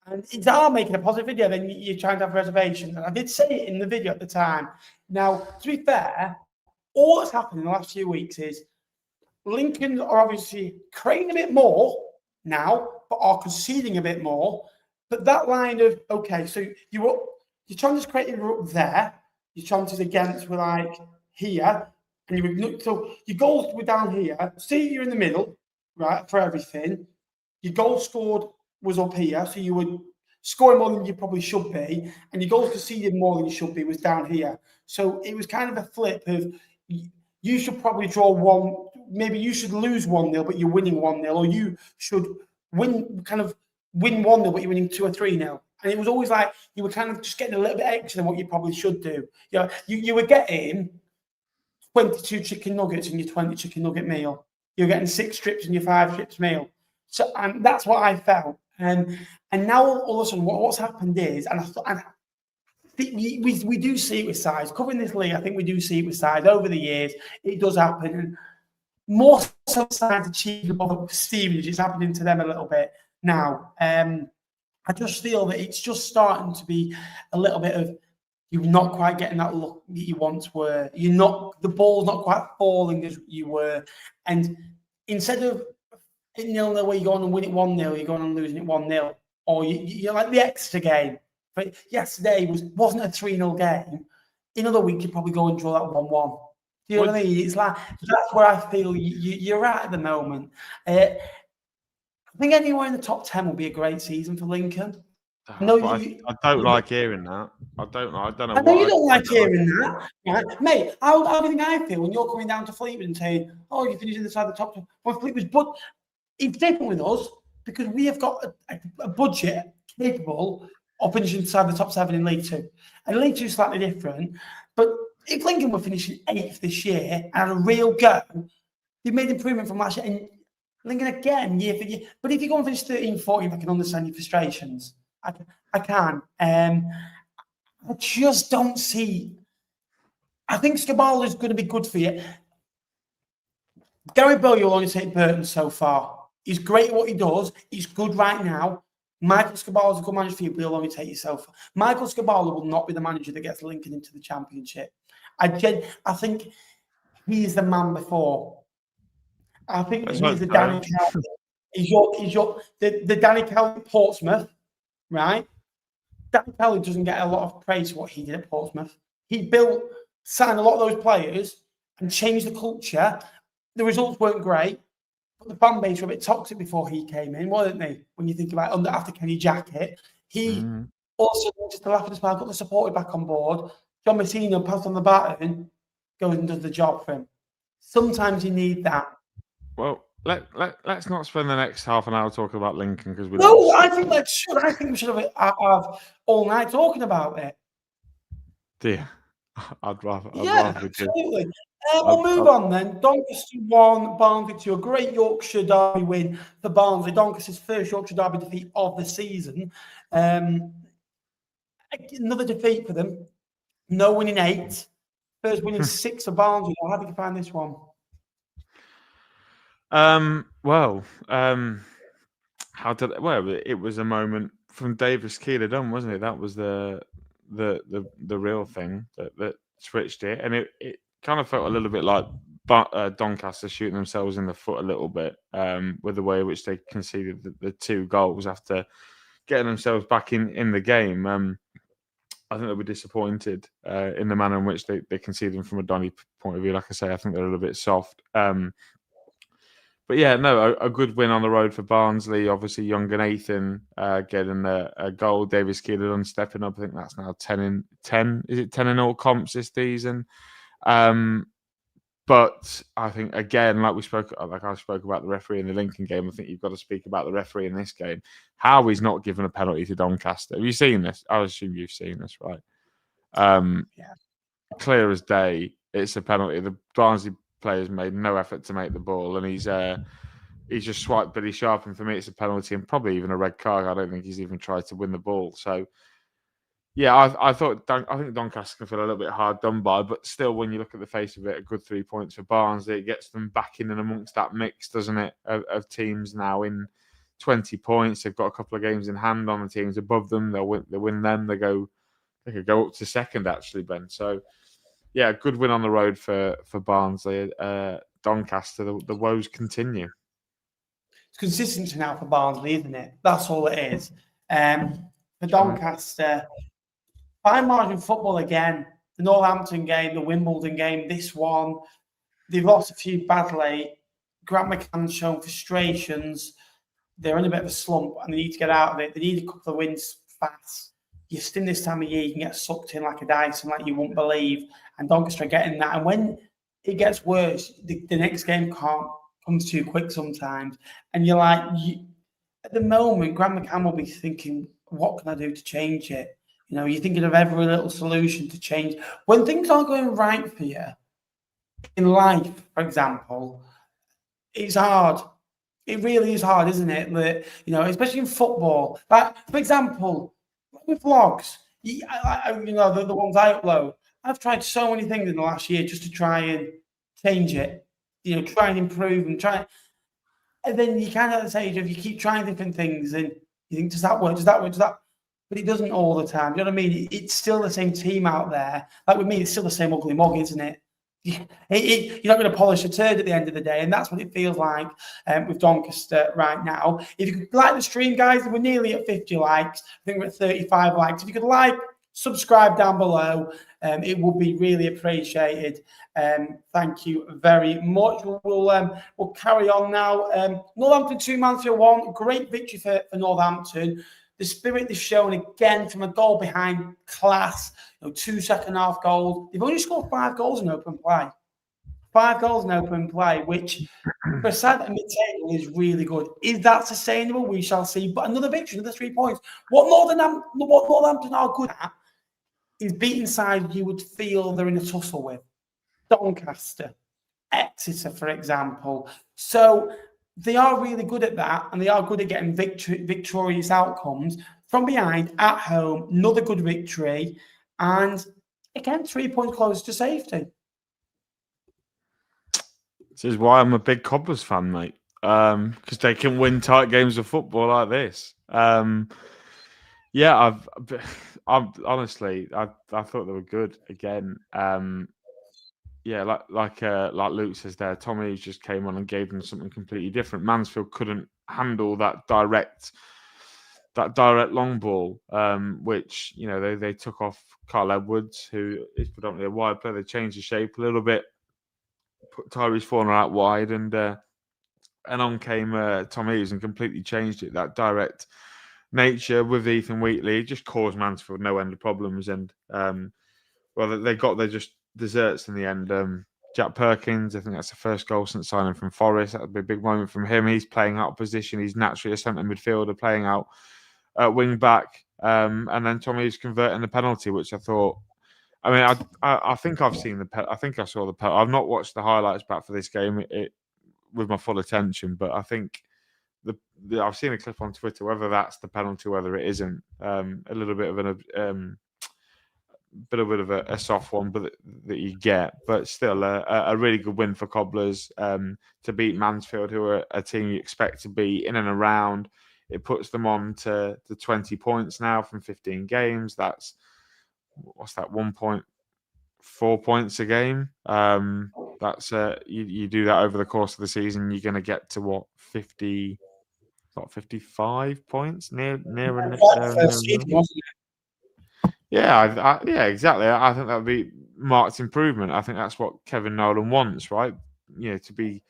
And it's hard making a positive video, then you're trying to have reservations. And I did say it in the video at the time. Now, to be fair, all that's happened in the last few weeks is Lincoln are obviously creating a bit more now, but are conceding a bit more. But that line of, okay, so your chances created were up there, your chances against were like here. And so your goals were down here. See, you're in the middle, right, for everything. Your goal scored was up here, so you were scoring more than you probably should be, and your goals conceded more than you should be was down here. So it was kind of a flip of you should probably draw 1, maybe you should lose 1-0, but you're winning 1-0, or you should win 1-0, but you're winning 2 or 3-0. And it was always like you were kind of just getting a little bit extra than what you probably should do. You were getting 22 chicken nuggets in your 20 chicken nugget meal. You're getting 6 strips in your 5 strips meal. So, and that's what I felt. And now all of a sudden, what's happened is, and I think we do see it with sides. Covering this league, I think we do see it with sides. Over the years, it does happen. And more so sides achieve above Stevenage. It's happening to them a little bit now. I just feel that it's just starting to be a little bit of you're not quite getting that look that you once were. The ball's not quite falling as you were. And instead of 0-0 where you go on and win it 1-0, you're going and losing it 1-0. Or you're like the Exeter game. But yesterday wasn't a 3-0 game. In another week, you'd probably go and draw that 1-1. Do you know what I mean? It's like that's where I feel you're at the moment. I think anywhere in the top 10 will be a great season for Lincoln. I don't like hearing that. I don't know. I know you don't like hearing that, right? Mate, how do you think I feel when you're coming down to Fleetwood and saying, "Oh, you're finishing inside the top 10"? Well, Fleetwood's, but it's different with us because we have got a budget capable of finishing inside the top 7 in League Two, and League Two is slightly different. But if Lincoln were finishing 8th this year and had a real go, they've made improvement from last year. And Lincoln again, year for year. But if you go and finish 13th, 14th, I can understand your frustrations. I can. I just don't see. I think Skabala is going to be good for you. Gary Bowyer will only take Burton so far. He's great at what he does. He's good right now. Michael Skabala is a good manager for you, but he'll only take you so far. Michael Skabala will not be the manager that gets Lincoln into the Championship. I think he is the man before. I think he's the Danny Cowley. He's the Danny Cowley Portsmouth. Right? Danny Cowley doesn't get a lot of praise for what he did at Portsmouth. He signed a lot of those players and changed the culture. The results weren't great, but the fan base were a bit toxic before he came in, wasn't they? When you think about after Kenny Jackett, he also just to laugh at his got the supporter back on board. John Messina passed on the baton, goes and does the job for him. Sometimes you need that. Well, let's not spend the next half an hour talking about Lincoln because we. No, I think we should have all night talking about it. Dear, I'd rather. Absolutely. We'll move on then. Doncaster 1, Barnsley 2. A great Yorkshire derby win for Barnsley. Doncaster's first Yorkshire derby defeat of the season. Another defeat for them. No winning 8. First winning 6 for Barnsley. How did you find this one? It was a moment from Davis Keeler done, wasn't it? That was the real thing that switched it, and it kind of felt a little bit like Doncaster shooting themselves in the foot a little bit with the way in which they conceded the 2 goals after getting themselves back in the game. I think they were disappointed in the manner in which they conceded them from a Donny point of view. Like I say, I think they're a little bit soft. But yeah, no, a good win on the road for Barnsley. Obviously, Younger Nathan getting a goal. Davis Keeler stepping up. I think that's now 10 in 10. Is it 10 in all comps this season? But I think again, like I spoke about the referee in the Lincoln game, I think you've got to speak about the referee in this game. How he's not given a penalty to Doncaster. Have you seen this? I assume you've seen this, right? Yeah. Clear as day. It's a penalty. The Barnsley players made no effort to make the ball, and he's just swiped Billy Sharp, and for me it's a penalty and probably even a red card. I don't think he's even tried to win the ball. So yeah, I think Doncaster can feel a little bit hard done by, but still, when you look at the face of it, a good 3 points for Barnsley. It gets them back in and amongst that mix, doesn't it, of teams now in 20 points. They've got a couple of games in hand on the teams above them. They win them. They could go up to second actually, Ben. So yeah, good win on the road for Barnsley. Doncaster, the woes continue. It's consistency now for Barnsley, isn't it? That's all it is. For Doncaster, fine margin football again. The Northampton game, the Wimbledon game, this one. They've lost a few badly. Grant McCann's shown frustrations. They're in a bit of a slump and they need to get out of it. They need a couple of wins fast. You're still this time of year, you can get sucked in like a dice and like you won't believe. And Doncaster are getting that. And when it gets worse, the next game comes too quick sometimes. And you're like, at the moment, Grant McCann will be thinking, what can I do to change it? You're thinking of every little solution to change. When things aren't going right for you in life, for example, it's hard. It really is hard, isn't it? That, especially in football. Like, for example, with vlogs, the ones I upload, I've tried so many things in the last year just to try and change it, try and improve and try. And then you kind of at the stage of you keep trying different things and you think, does that work? Does that work? Does that? But it doesn't all the time. You know what I mean? It's still the same team out there. Like with me, it's still the same ugly mug, isn't it? You're not going to polish a turd at the end of the day, and that's what it feels like with Doncaster right now. If you could like the stream, guys, we're nearly at 50 likes. I think we're at 35 likes. If you could like, subscribe down below, it would be really appreciated. Thank you very much. We'll carry on now. Northampton 2, Mansfield 1. Great victory for Northampton. The spirit they've shown again from a goal behind class, 2 second-half goals. They've only scored 5 goals in open play. 5 goals in open play, which for a side at mid-table is really good. Is that sustainable? We shall see. But another victory, another 3 points. What Northampton are good at is beating sides you would feel they're in a tussle with. Doncaster, Exeter, for example. So they are really good at that, and they are good at getting victorious outcomes from behind at home. Another good victory, and again, 3 points closer to safety. This is why I'm a big Cobblers fan, mate. Because they can win tight games of football like this. Yeah, I'm honestly, I thought they were good again. Yeah, like Luke says there, Tommy just came on and gave them something completely different. Mansfield couldn't handle that direct long ball, which they took off Carl Edwards, who is predominantly a wide player. They changed the shape a little bit, put Tyrese Forner out wide, and on came Tom Hughes and completely changed it. That direct nature with Ethan Wheatley just caused Mansfield no end of problems, and they got their just desserts in the end. Jack Perkins, I think that's the first goal since signing from Forest. That would be a big moment from him. He's playing out of position. He's naturally a centre midfielder, playing out wing back, and then Tommy's converting the penalty, which I thought. I mean, I think I've seen I think I saw the penalty. I've not watched the highlights back for this game with my full attention, but I think I've seen a clip on Twitter. Whether that's the penalty, whether it isn't, a little bit of a soft one, but that you get, but still a really good win for Cobblers to beat Mansfield, who are a team you expect to be in and around. It puts them on to 20 points now from 15 games. That's 1.4 points a game. That's you do that over the course of the season, you're going to get to 55 points near. Yeah, yeah, exactly. I think that would be marked improvement. I think that's what Kevin Nolan wants, right? To be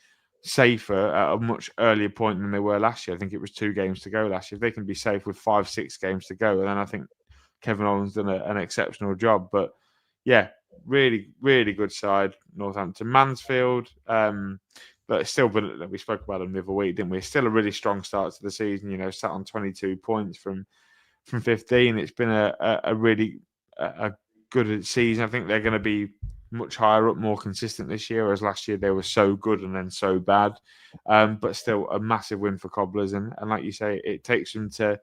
safer at a much earlier point than they were last year. I think it was 2 games to go last year. If they can be safe with 5-6 games to go, then I think Kevin Nolan's done an exceptional job. But yeah, really, really good side, Northampton. Mansfield, but it's still, but we spoke about them the other week, didn't we? It's still a really strong start to the season. Sat on 22 points from 15. It's been a really good season. I think they're going to be much higher up, more consistent this year, whereas last year they were so good and then so bad. But still a massive win for Cobblers, and like you say, it takes them to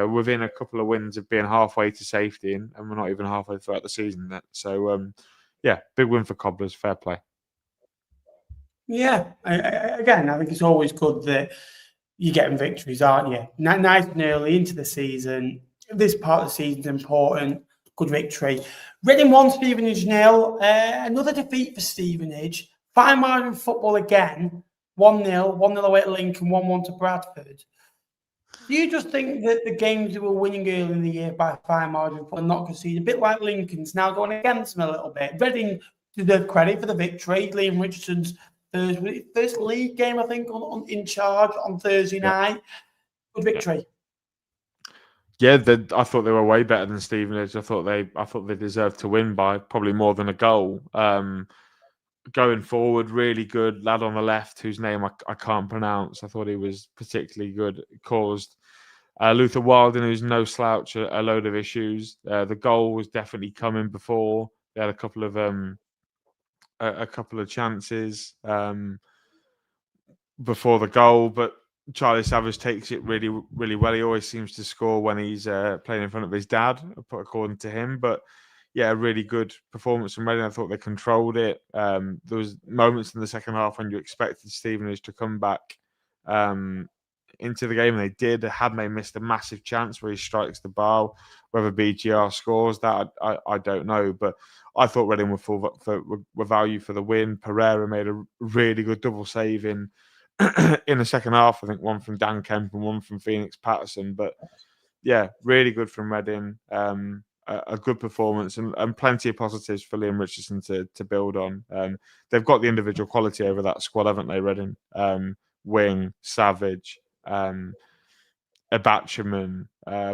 within a couple of wins of being halfway to safety, and we're not even halfway throughout the season yet. So yeah, big win for Cobblers. Fair play. Yeah, again, I think it's always good that you're getting victories, aren't you? Nice and early into the season. This part of the season's important. Good victory. Reading 1, Stevenage 0. Another defeat for Stevenage. Fine margin football again. 1-0. 1-0 away at Lincoln. 1-1 to Bradford. Do you just think that the games that were winning early in the year by fine margin are not conceded? A bit like Lincoln's now going against them a little bit. Reading deserve credit for the victory. Liam Richardson's first league game, I think, in charge on Thursday night. Good victory. Yeah, I thought they were way better than Stevenage. I thought they deserved to win by probably more than a goal. Going forward, really good lad on the left, whose name I can't pronounce. I thought he was particularly good. Caused Luther Wilding, who's no slouch, a load of issues. The goal was definitely coming before. They had a couple of chances before the goal, but Charlie Savage takes it really, really well. He always seems to score when he's playing in front of his dad, according to him. But yeah, a really good performance from Reading. I thought they controlled it. There was moments in the second half when you expected Stevenage to come back into the game, and they did. Hadmay missed a massive chance where he strikes the bar. Whether BGR scores that, I don't know. But I thought Reading were value for the win. Pereira made a really good double save in the second half. I think one from Dan Kemp and one from Phoenix Patterson. But yeah, really good from Reading. A good performance and plenty of positives for Liam Richardson to build on. They've got the individual quality over that squad, haven't they, Reading? Wing, Savage, Abachaman,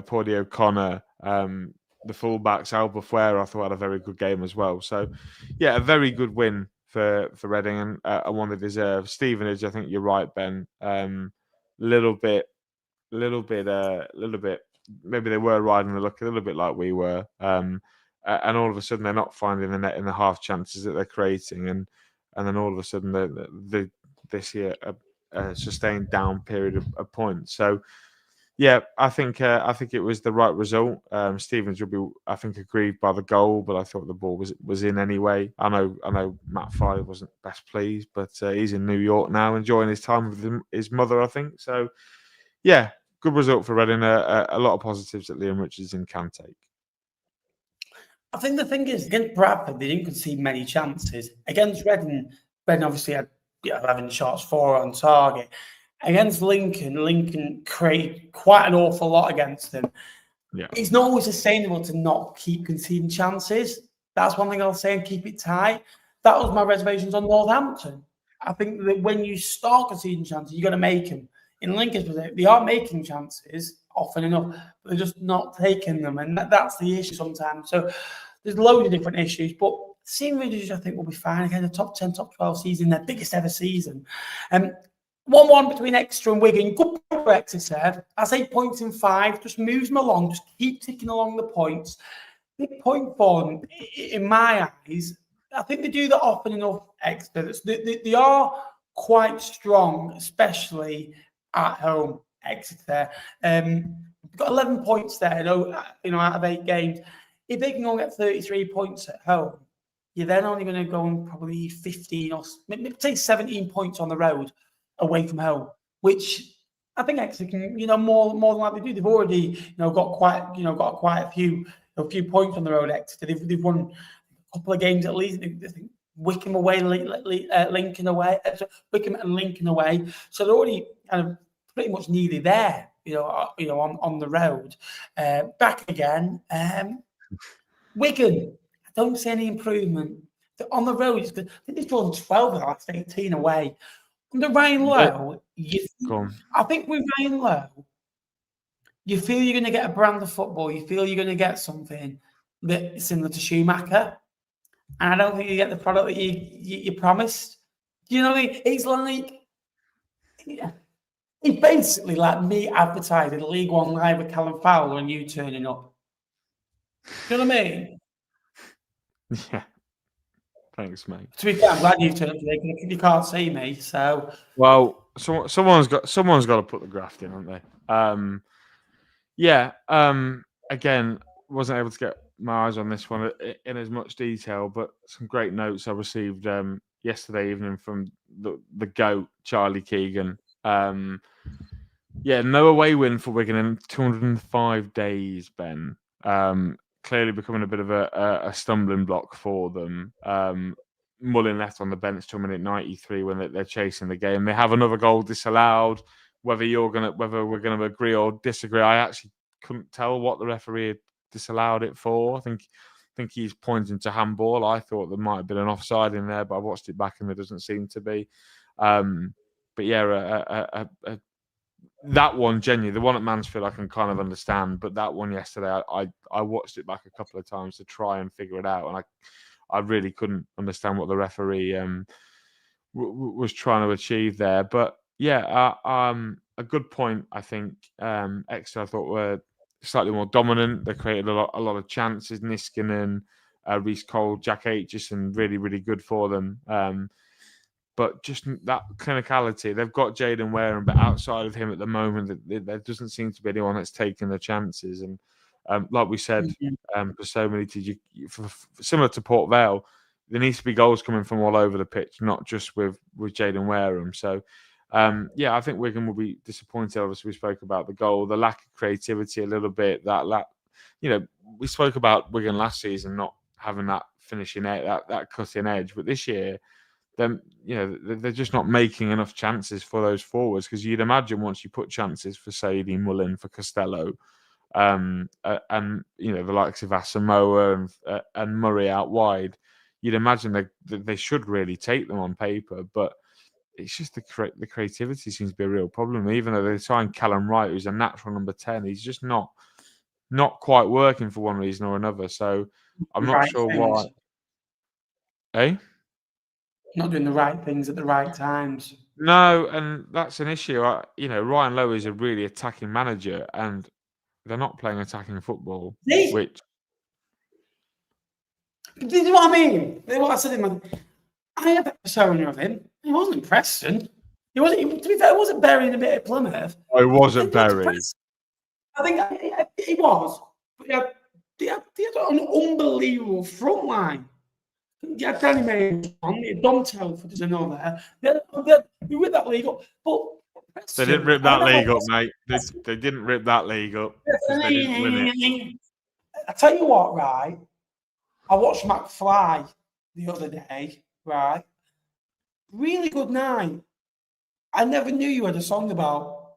Pordy O'Connor, the fullbacks, Albuquerque, I thought had a very good game as well. So, yeah, a very good win for Reading and one they deserve. Stevenage, I think you're right, Ben. Little bit. Maybe they were riding the luck a little bit like we were, and all of a sudden they're not finding the net in the half chances that they're creating, and then all of a sudden they see a sustained down period of points. So yeah, I think it was the right result. Stevens would be, I think, aggrieved by the goal, but I thought the ball was in anyway. I know Matt Farley wasn't best pleased, but he's in New York now, enjoying his time with his mother, I think. So yeah, good result for Reading. A lot of positives that Liam Richardson can take. I think the thing is, against Bradford, they didn't concede many chances. Against Reading obviously had 11 shots, 4 on target. Against Lincoln created quite an awful lot against them. Yeah. It's not always sustainable to not keep conceding chances. That's one thing I'll say, and keep it tight. That was my reservations on Northampton. I think that when you start conceding chances, you've got to make them. In Lincoln's position, they are making chances often enough, but they're just not taking them, and that's the issue sometimes. So there's loads of different issues, but seeing Rangers, I think, will be fine. Again, the top 10, top 12 season, their biggest ever season. 1-1 between Exeter and Wigan. Good for Exeter. That's 8 points in 5. Just moves them along. Just keep ticking along the points. Big point for them, in my eyes. I think they do that often enough, Exeter. They are quite strong, especially at home, Exeter. Got 11 points there, out of 8 games. If they can only get 33 points at home, you're then only going to go on probably 15 or maybe take 17 points on the road away from home, which I think Exeter can, more than likely do. They've already, got quite a few points on the road. Exeter, they've won a couple of games at least. I think Wickham away, Lincoln away, Wickham and Lincoln away. So they're already kind of pretty much nearly there, on the road. Back again, Wigan. I don't see any improvement. On the road, I think they've drawn 12 of the last 18 away. Under Ryan Lowe, I think with Ryan Lowe, you feel you're going to get a brand of football. You feel you're going to get something that's similar to Schumacher. And I don't think you get the product that you promised. Do you know what I mean? It's like, it's basically like me advertising League One Live with Callum Fowler and you turning up. Do you know what I mean? Yeah. Thanks, mate. To be fair, I'm glad you've turned up today because you can't see me. So, well, someone's got to put the graft in, haven't they? Again, wasn't able to get my eyes on this one in as much detail, but some great notes I received yesterday evening from the GOAT, Charlie Keegan. No away win for Wigan in 205 days, Ben. Clearly becoming a bit of a stumbling block for them. Mullin left on the bench till minute 93 when they're chasing the game. They have another goal disallowed. Whether we're gonna agree or disagree, I actually couldn't tell what the referee had disallowed it for. I think he's pointing to handball. I thought there might have been an offside in there, but I watched it back and there doesn't seem to be. But yeah, that one, genuinely, the one at Mansfield, I can kind of understand. But that one yesterday, I watched it back a couple of times to try and figure it out, and I really couldn't understand what the referee was trying to achieve there. But yeah, a good point. I think Exeter, I thought, were slightly more dominant. They created a lot of chances. Niskanen, Reece Cole, Jack Aitchison, really, really good for them. But just that clinicality, they've got Jaden Wareham, but outside of him at the moment, there doesn't seem to be anyone that's taking the chances. And like we said, for so many teams, similar to Pot Vale, there needs to be goals coming from all over the pitch, not just with Jaden Wareham. So, I think Wigan will be disappointed. Obviously, we spoke about the goal, the lack of creativity a little bit. We spoke about Wigan last season not having that finishing edge, that cutting edge, but this year, then they're just not making enough chances for those forwards, because you'd imagine once you put chances for Sadie, Mullen, for Costello, and the likes of Asamoah and Murray out wide, you'd imagine they should really take them on paper, but it's just the creativity seems to be a real problem. Even though they signed Callum Wright, who's a natural number 10, he's just not quite working for one reason or another. So I'm not sure why. Not doing the right things at the right times. No, and that's an issue. Ryan Lowe is a really attacking manager, and they're not playing attacking football. Which, do you know what I mean? What I said in my, I had a persona of him. He wasn't Preston. He wasn't. To be fair, he wasn't Bury in a bit at Plymouth. Oh, he wasn't Bury. I think he was. But he had an unbelievable front line. Yeah, Danny May on the Dom Telford is another. They ripped that league up, but they didn't rip that league up, mate. They didn't rip that league up. They didn't win it. I tell you what, right? I watched McFly the other day, right? Really good night. I never knew you had a song about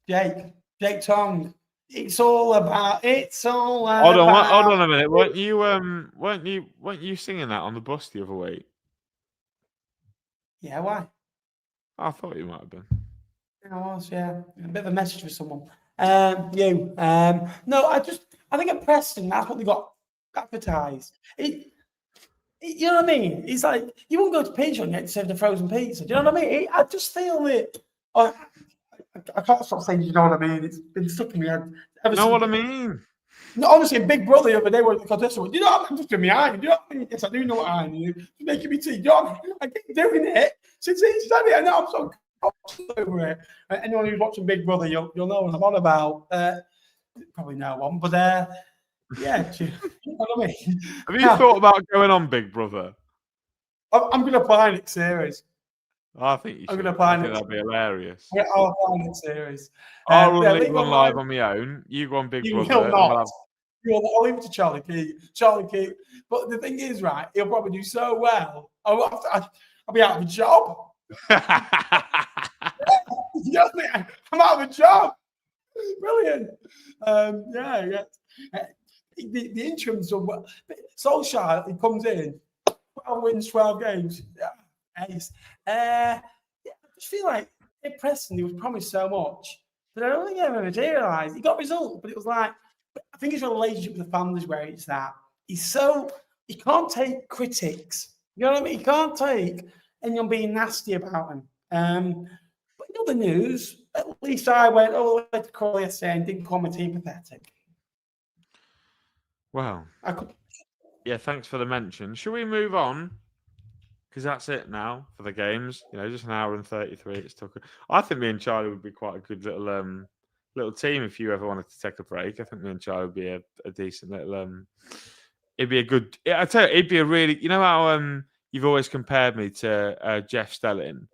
Jake Tong. It's all about. Hold on a minute. Weren't you singing that on the bus the other week? Yeah, why? I thought you might have been. I was, yeah. A bit of a message for someone. No, I think at Preston, that's what they got advertised. You know what I mean? It's like you won't go to pizza and get served a frozen pizza. Do you know what I mean? I just feel it. I can't stop saying, you know what I mean? It's been stuck in my head. You know what I mean? No, honestly, Big Brother the other day was the contestant. You know what I'm just doing my eye. Do you know what I mean? Yes, I do know what I mean. It's making me tea. You know what I mean? I keep doing it since he's done it, and now I'm so confident over it. Anyone who's watching Big Brother, you'll know what I'm on about. Probably no one, but yeah, you know what I mean? Have you thought about going on Big Brother? I'm going to apply next series. I think you should. I'm going to apply next. That'd be hilarious. I'll apply next series. I'll run League One live on my own. You go on Big Brother. Will not. I'll leave it to Charlie Keegan. But the thing is, right, he'll probably do so well. I'll be out of a job. You know what I mean? I'm out of a job. Brilliant. Yeah. The interims of Solskjaer, he comes in, 12 wins, 12 games. Yeah, ace. I just feel like at Preston, he was promised so much, but I don't think it ever materialised. He got results, but it was like, I think his relationship with the families where it's that. He can't take critics. You know what I mean? He can't take anyone being nasty about him. But in other news, at least I went all the way to Crawley yesterday and didn't call my team pathetic. Wow. Yeah, thanks for the mention. Should we move on? Because that's it now for the games. Just an hour and 33. It's took. I think me and Charlie would be quite a good little team if you ever wanted to take a break. I think me and Charlie would be a decent little. It'd be a good. I tell you, it'd be a really. You know how you've always compared me to Jeff Stelling,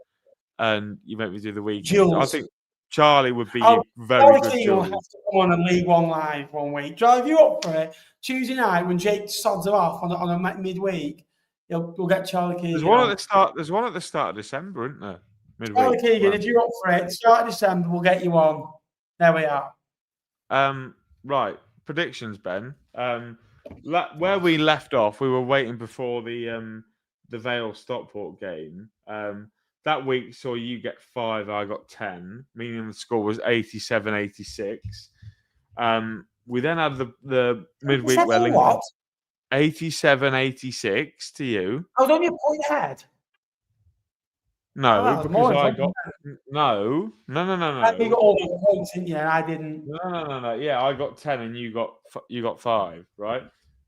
and you make me do the weekend. I think Charlie would be very good. You'll have to come on a League One live one week. Charlie, you up for it? Tuesday night when Jake sods her off on a midweek, we'll get Charlie Keegan. There's one at the start of December, isn't there? Midweek. Charlie Keegan, if you're up for it, start of December, we'll get you on. There we are. Right. Predictions, Ben. Where we left off, we were waiting before the Vale Stockport game. That week saw you get 5, I got 10, meaning the score was 87-86. We then had the midweek where Lincoln 87-86 to you. I was only a point ahead. No, the because more I fun. got no. You got all the points, didn't you? I didn't. No. Yeah, I got 10 and you got 5, right?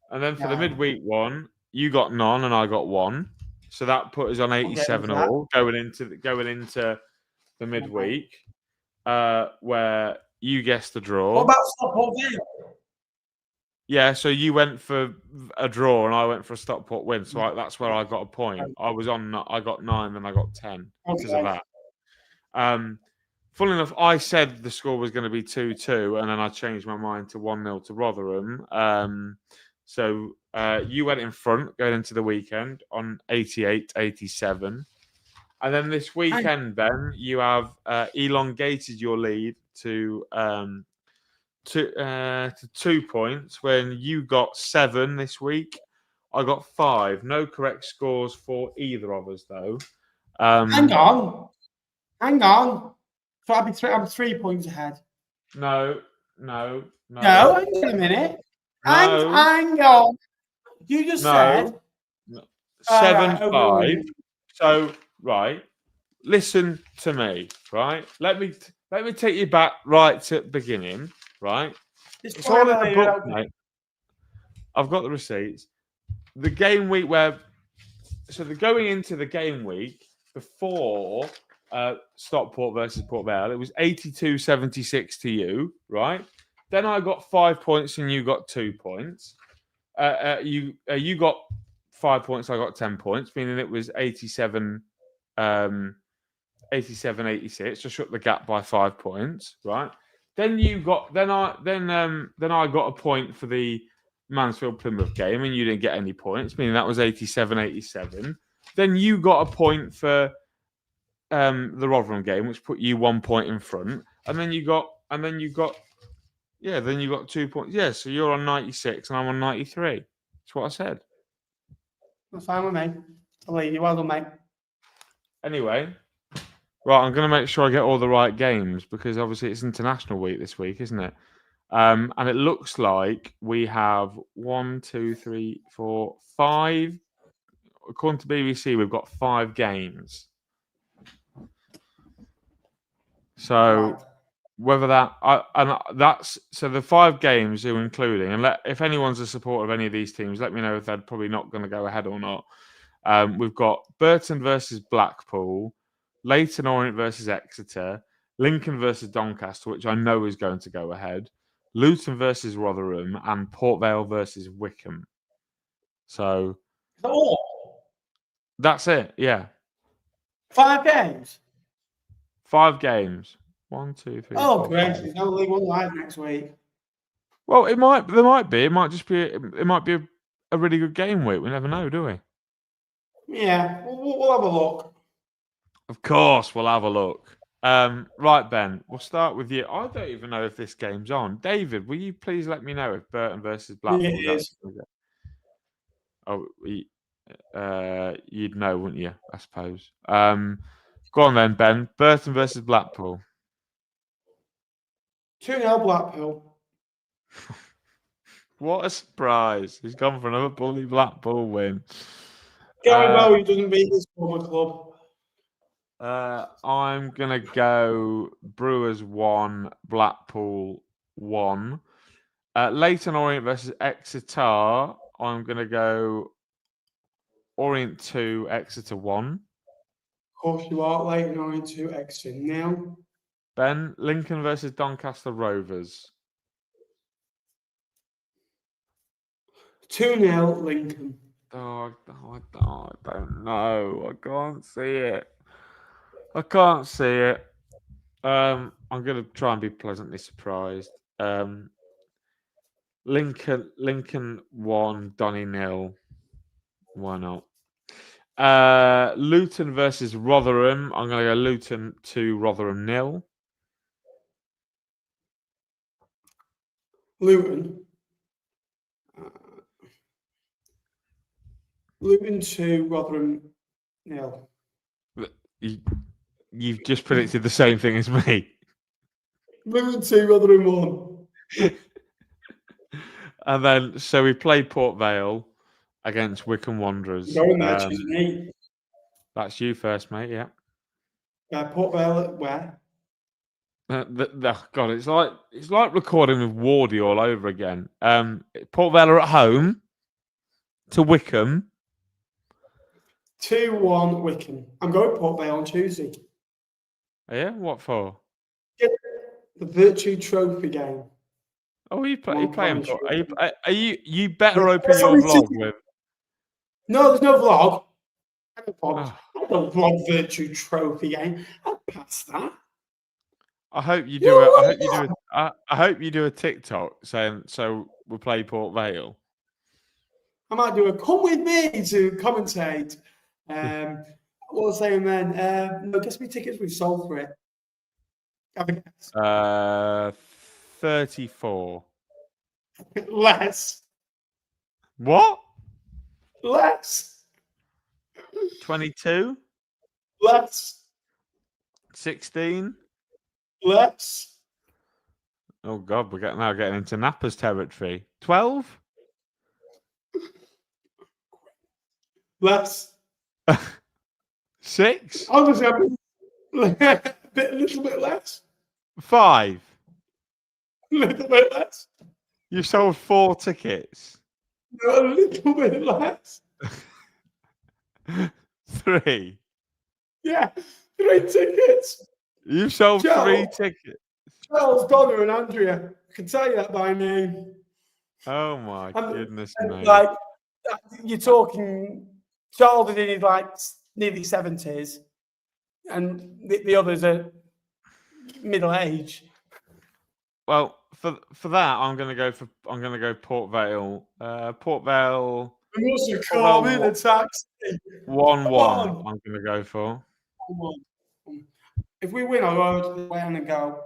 And then for the Yeah. midweek one, you got none and I got 1. So that put us on 87 that. all going into the midweek, where you guessed the draw. What about Stockport Vale? Yeah, so you went for a draw and I went for a Stockport win. So that's where I got a point. I got 9, then I got 10 because of that. Funnily enough, I said the score was going to be 2-2, and then I changed my mind to 1-0 to Rotherham. So you went in front going into the weekend on 88-87. And then this weekend, Ben, you have elongated your lead to 2 points when you got 7 this week. I got 5. No correct scores for either of us, though. Hang on. So I'm 3 points ahead. No. No, hang on a minute. No. Hang on. You just said 7-5. So right, listen to me. Right, let me take you back right to the beginning. Right, it's all in the book, mate. I've got the receipts. The game week going into the game week before Stockport versus Pot Vale, it was 82-76 to you, right? Then I got 5 points and you got 2 points. You got 5 points, I got 10 points, meaning it was 87, 86. Just shut the gap by 5 points, right? Then I got a point for the Mansfield Plymouth game, and you didn't get any points, meaning that was 87-87. Then you got a point for the Rotherham game, which put you 1 point in front, and then you got 2 points. Yeah, so you're on 96 and I'm on 93. That's what I said. That's fine with me. I'll leave you. Well done, mate. Anyway, right, I'm going to make sure I get all the right games because obviously it's International Week this week, isn't it? And it looks like we have 1, 2, 3, 4, 5. According to BBC, we've got 5 games. So whether so the 5 games are including, and if anyone's a supporter of any of these teams, let me know if they're probably not going to go ahead or not. We've got Burton versus Blackpool, Leyton Orient versus Exeter, Lincoln versus Doncaster, which I know is going to go ahead, Luton versus Rotherham, and Pot Vale versus Wigan. So that's it. Yeah, 5 games. 5 games. 1, 2, 3. Oh, great! There's no League One live next week. Well, there might be. It might just be. It might be a really good game week. We never know, do we? Yeah, we'll have a look. Of course, we'll have a look. Right, Ben, we'll start with you. I don't even know if this game's on. David, will you please let me know if Burton versus Blackpool is? Oh, you'd know, wouldn't you? I suppose. Go on then, Ben. Burton versus Blackpool. 2-0 Blackpool. What a surprise. He's gone for another bully Blackpool win. Going well, he doesn't beat this former club. I'm going to go Brewers 1, Blackpool 1. Leyton Orient versus Exeter. I'm going to go Orient 2, Exeter 1. Of course you are. Leyton Orient 2, Exeter 0. Ben, Lincoln versus Doncaster Rovers. 2-0 Lincoln. I don't know. I can't see it. I'm going to try and be pleasantly surprised. Lincoln 1, Donny 0. Why not? Luton versus Rotherham. I'm going to go Luton 2, Rotherham 0. Luton 2, Rotherham 0. You've just predicted the same thing as me. Luton 2, Rotherham 1. And then, so we play Pot Vale against Wycombe Wanderers. Going there, choosing me. That's you first, mate. Yeah. Port Vale, where? God, it's like recording with Wardy all over again. Port Vale are at home to Wickham. 2-1 Wigan. I'm going Port Vale on Tuesday. Yeah, what for? The Virtue Trophy game. Oh, you One playing? promise Are you better Yeah, open your vlog with? No, there's no vlog. I Oh, don't vlog Virtue Trophy game. I'll pass that. I hope you You do know a. I what? hope you do a. I hope you do a TikTok saying so. We'll play Port Vale. I might do a come with me to commentate. What was I saying then? No, guess me tickets we've sold for it. Have a guess. 34. Less. What? Less. 22? Less. 16? Less. Oh God, we're now getting into Napper's territory. 12? Less. 6? Honestly, a little bit less. 5? A little bit less. You sold 4 tickets. No, a little bit less. 3? Yeah, 3 tickets. You sold 3 tickets. Charles, Donna, and Andrea. I can tell you that by name. Oh my goodness me! Like you're talking, Charles is in his like nearly 70s, and the others are middle age. Well, for that, I'm gonna go Port Vale. Port Vale. And also call me the taxi. 1-1. I'm gonna go for. If we win, I'll go to the way and go.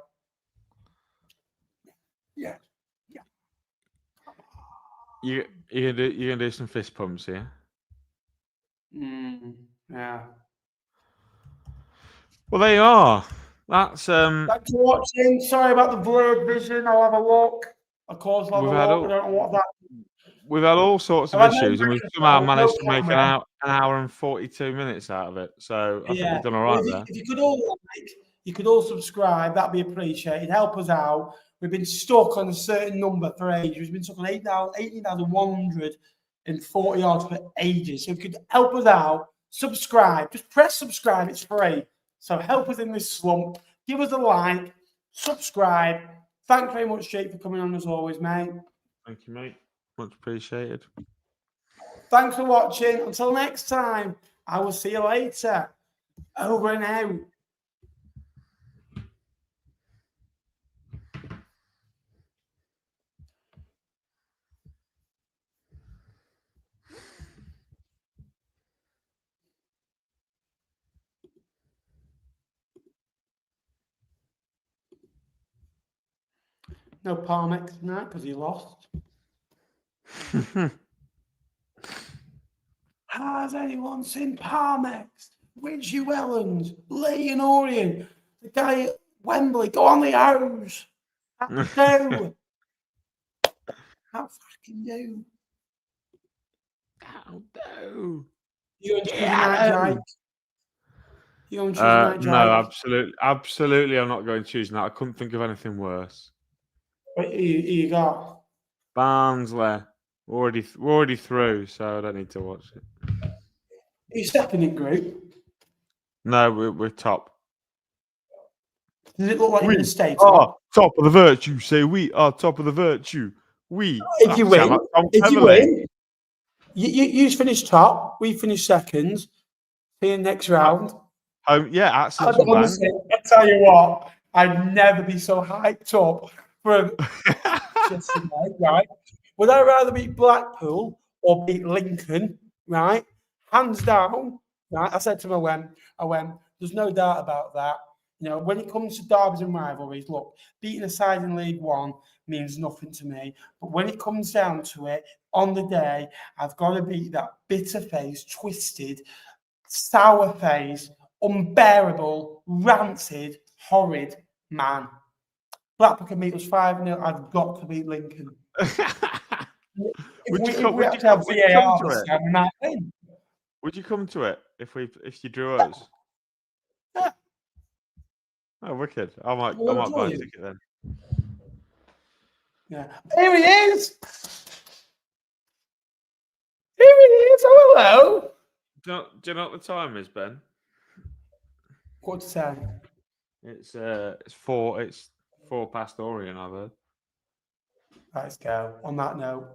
Yeah. You're gonna do some fist pumps, yeah? Yeah. Well, there you are. That's Thanks for watching. Sorry about the blurred vision. I'll have a look. Of course, I'll have a look. I don't know what that. We've had all sorts of issues, and we've somehow managed to make an hour and 42 minutes out of it. So I think we've done all right there. If you could all like, you could all subscribe. That'd be appreciated. Help us out. We've been stuck on a certain number for ages. We've been stuck on 18,140 odds for ages. So if you could help us out, subscribe. Just press subscribe. It's free. So help us in this slump. Give us a like. Subscribe. Thanks very much, Jake, for coming on as always, mate. Thank you, mate. Much appreciated. Thanks for watching. Until next time, I will see you later. Over and out. No Parmex tonight because he lost. Has anyone seen Parmex? Which Ellens? Leighton Orient? The guy at Wembley? Go on the O's. How fucking do? How do? You on Tuesday night, Jake? You on Tuesday night, Jake? No, absolutely. I'm not going Tuesday night. I couldn't think of anything worse. What you got? Barnsley. We're already through, so I don't need to watch it. Are you second in group? No, we're top. Does it look like you're in the States? Top of the virtue. Say we are top of the virtue. If you win, you finish top. We finish seconds. See you next round. Yeah, I tell you what, I'd never be so hyped up for just tonight, right? Would I rather beat Blackpool or beat Lincoln, right? Hands down, right? I said to him, I went, there's no doubt about that. You know, when it comes to derbies and rivalries, look, beating a side in League One means nothing to me. But when it comes down to it, on the day, I've got to beat that bitter-faced, twisted, sour-faced, unbearable, rancid, horrid man. Blackpool can beat us 5-0. I've got to beat Lincoln. Would you come to it if you drew us? Oh, wicked! I might Well, buy a join. ticket then. Yeah. Here he is. Here he is. Oh, hello. Do you know what the time is, Ben? What to say? It's 4 past Orient, I've heard. Let's go. On that note.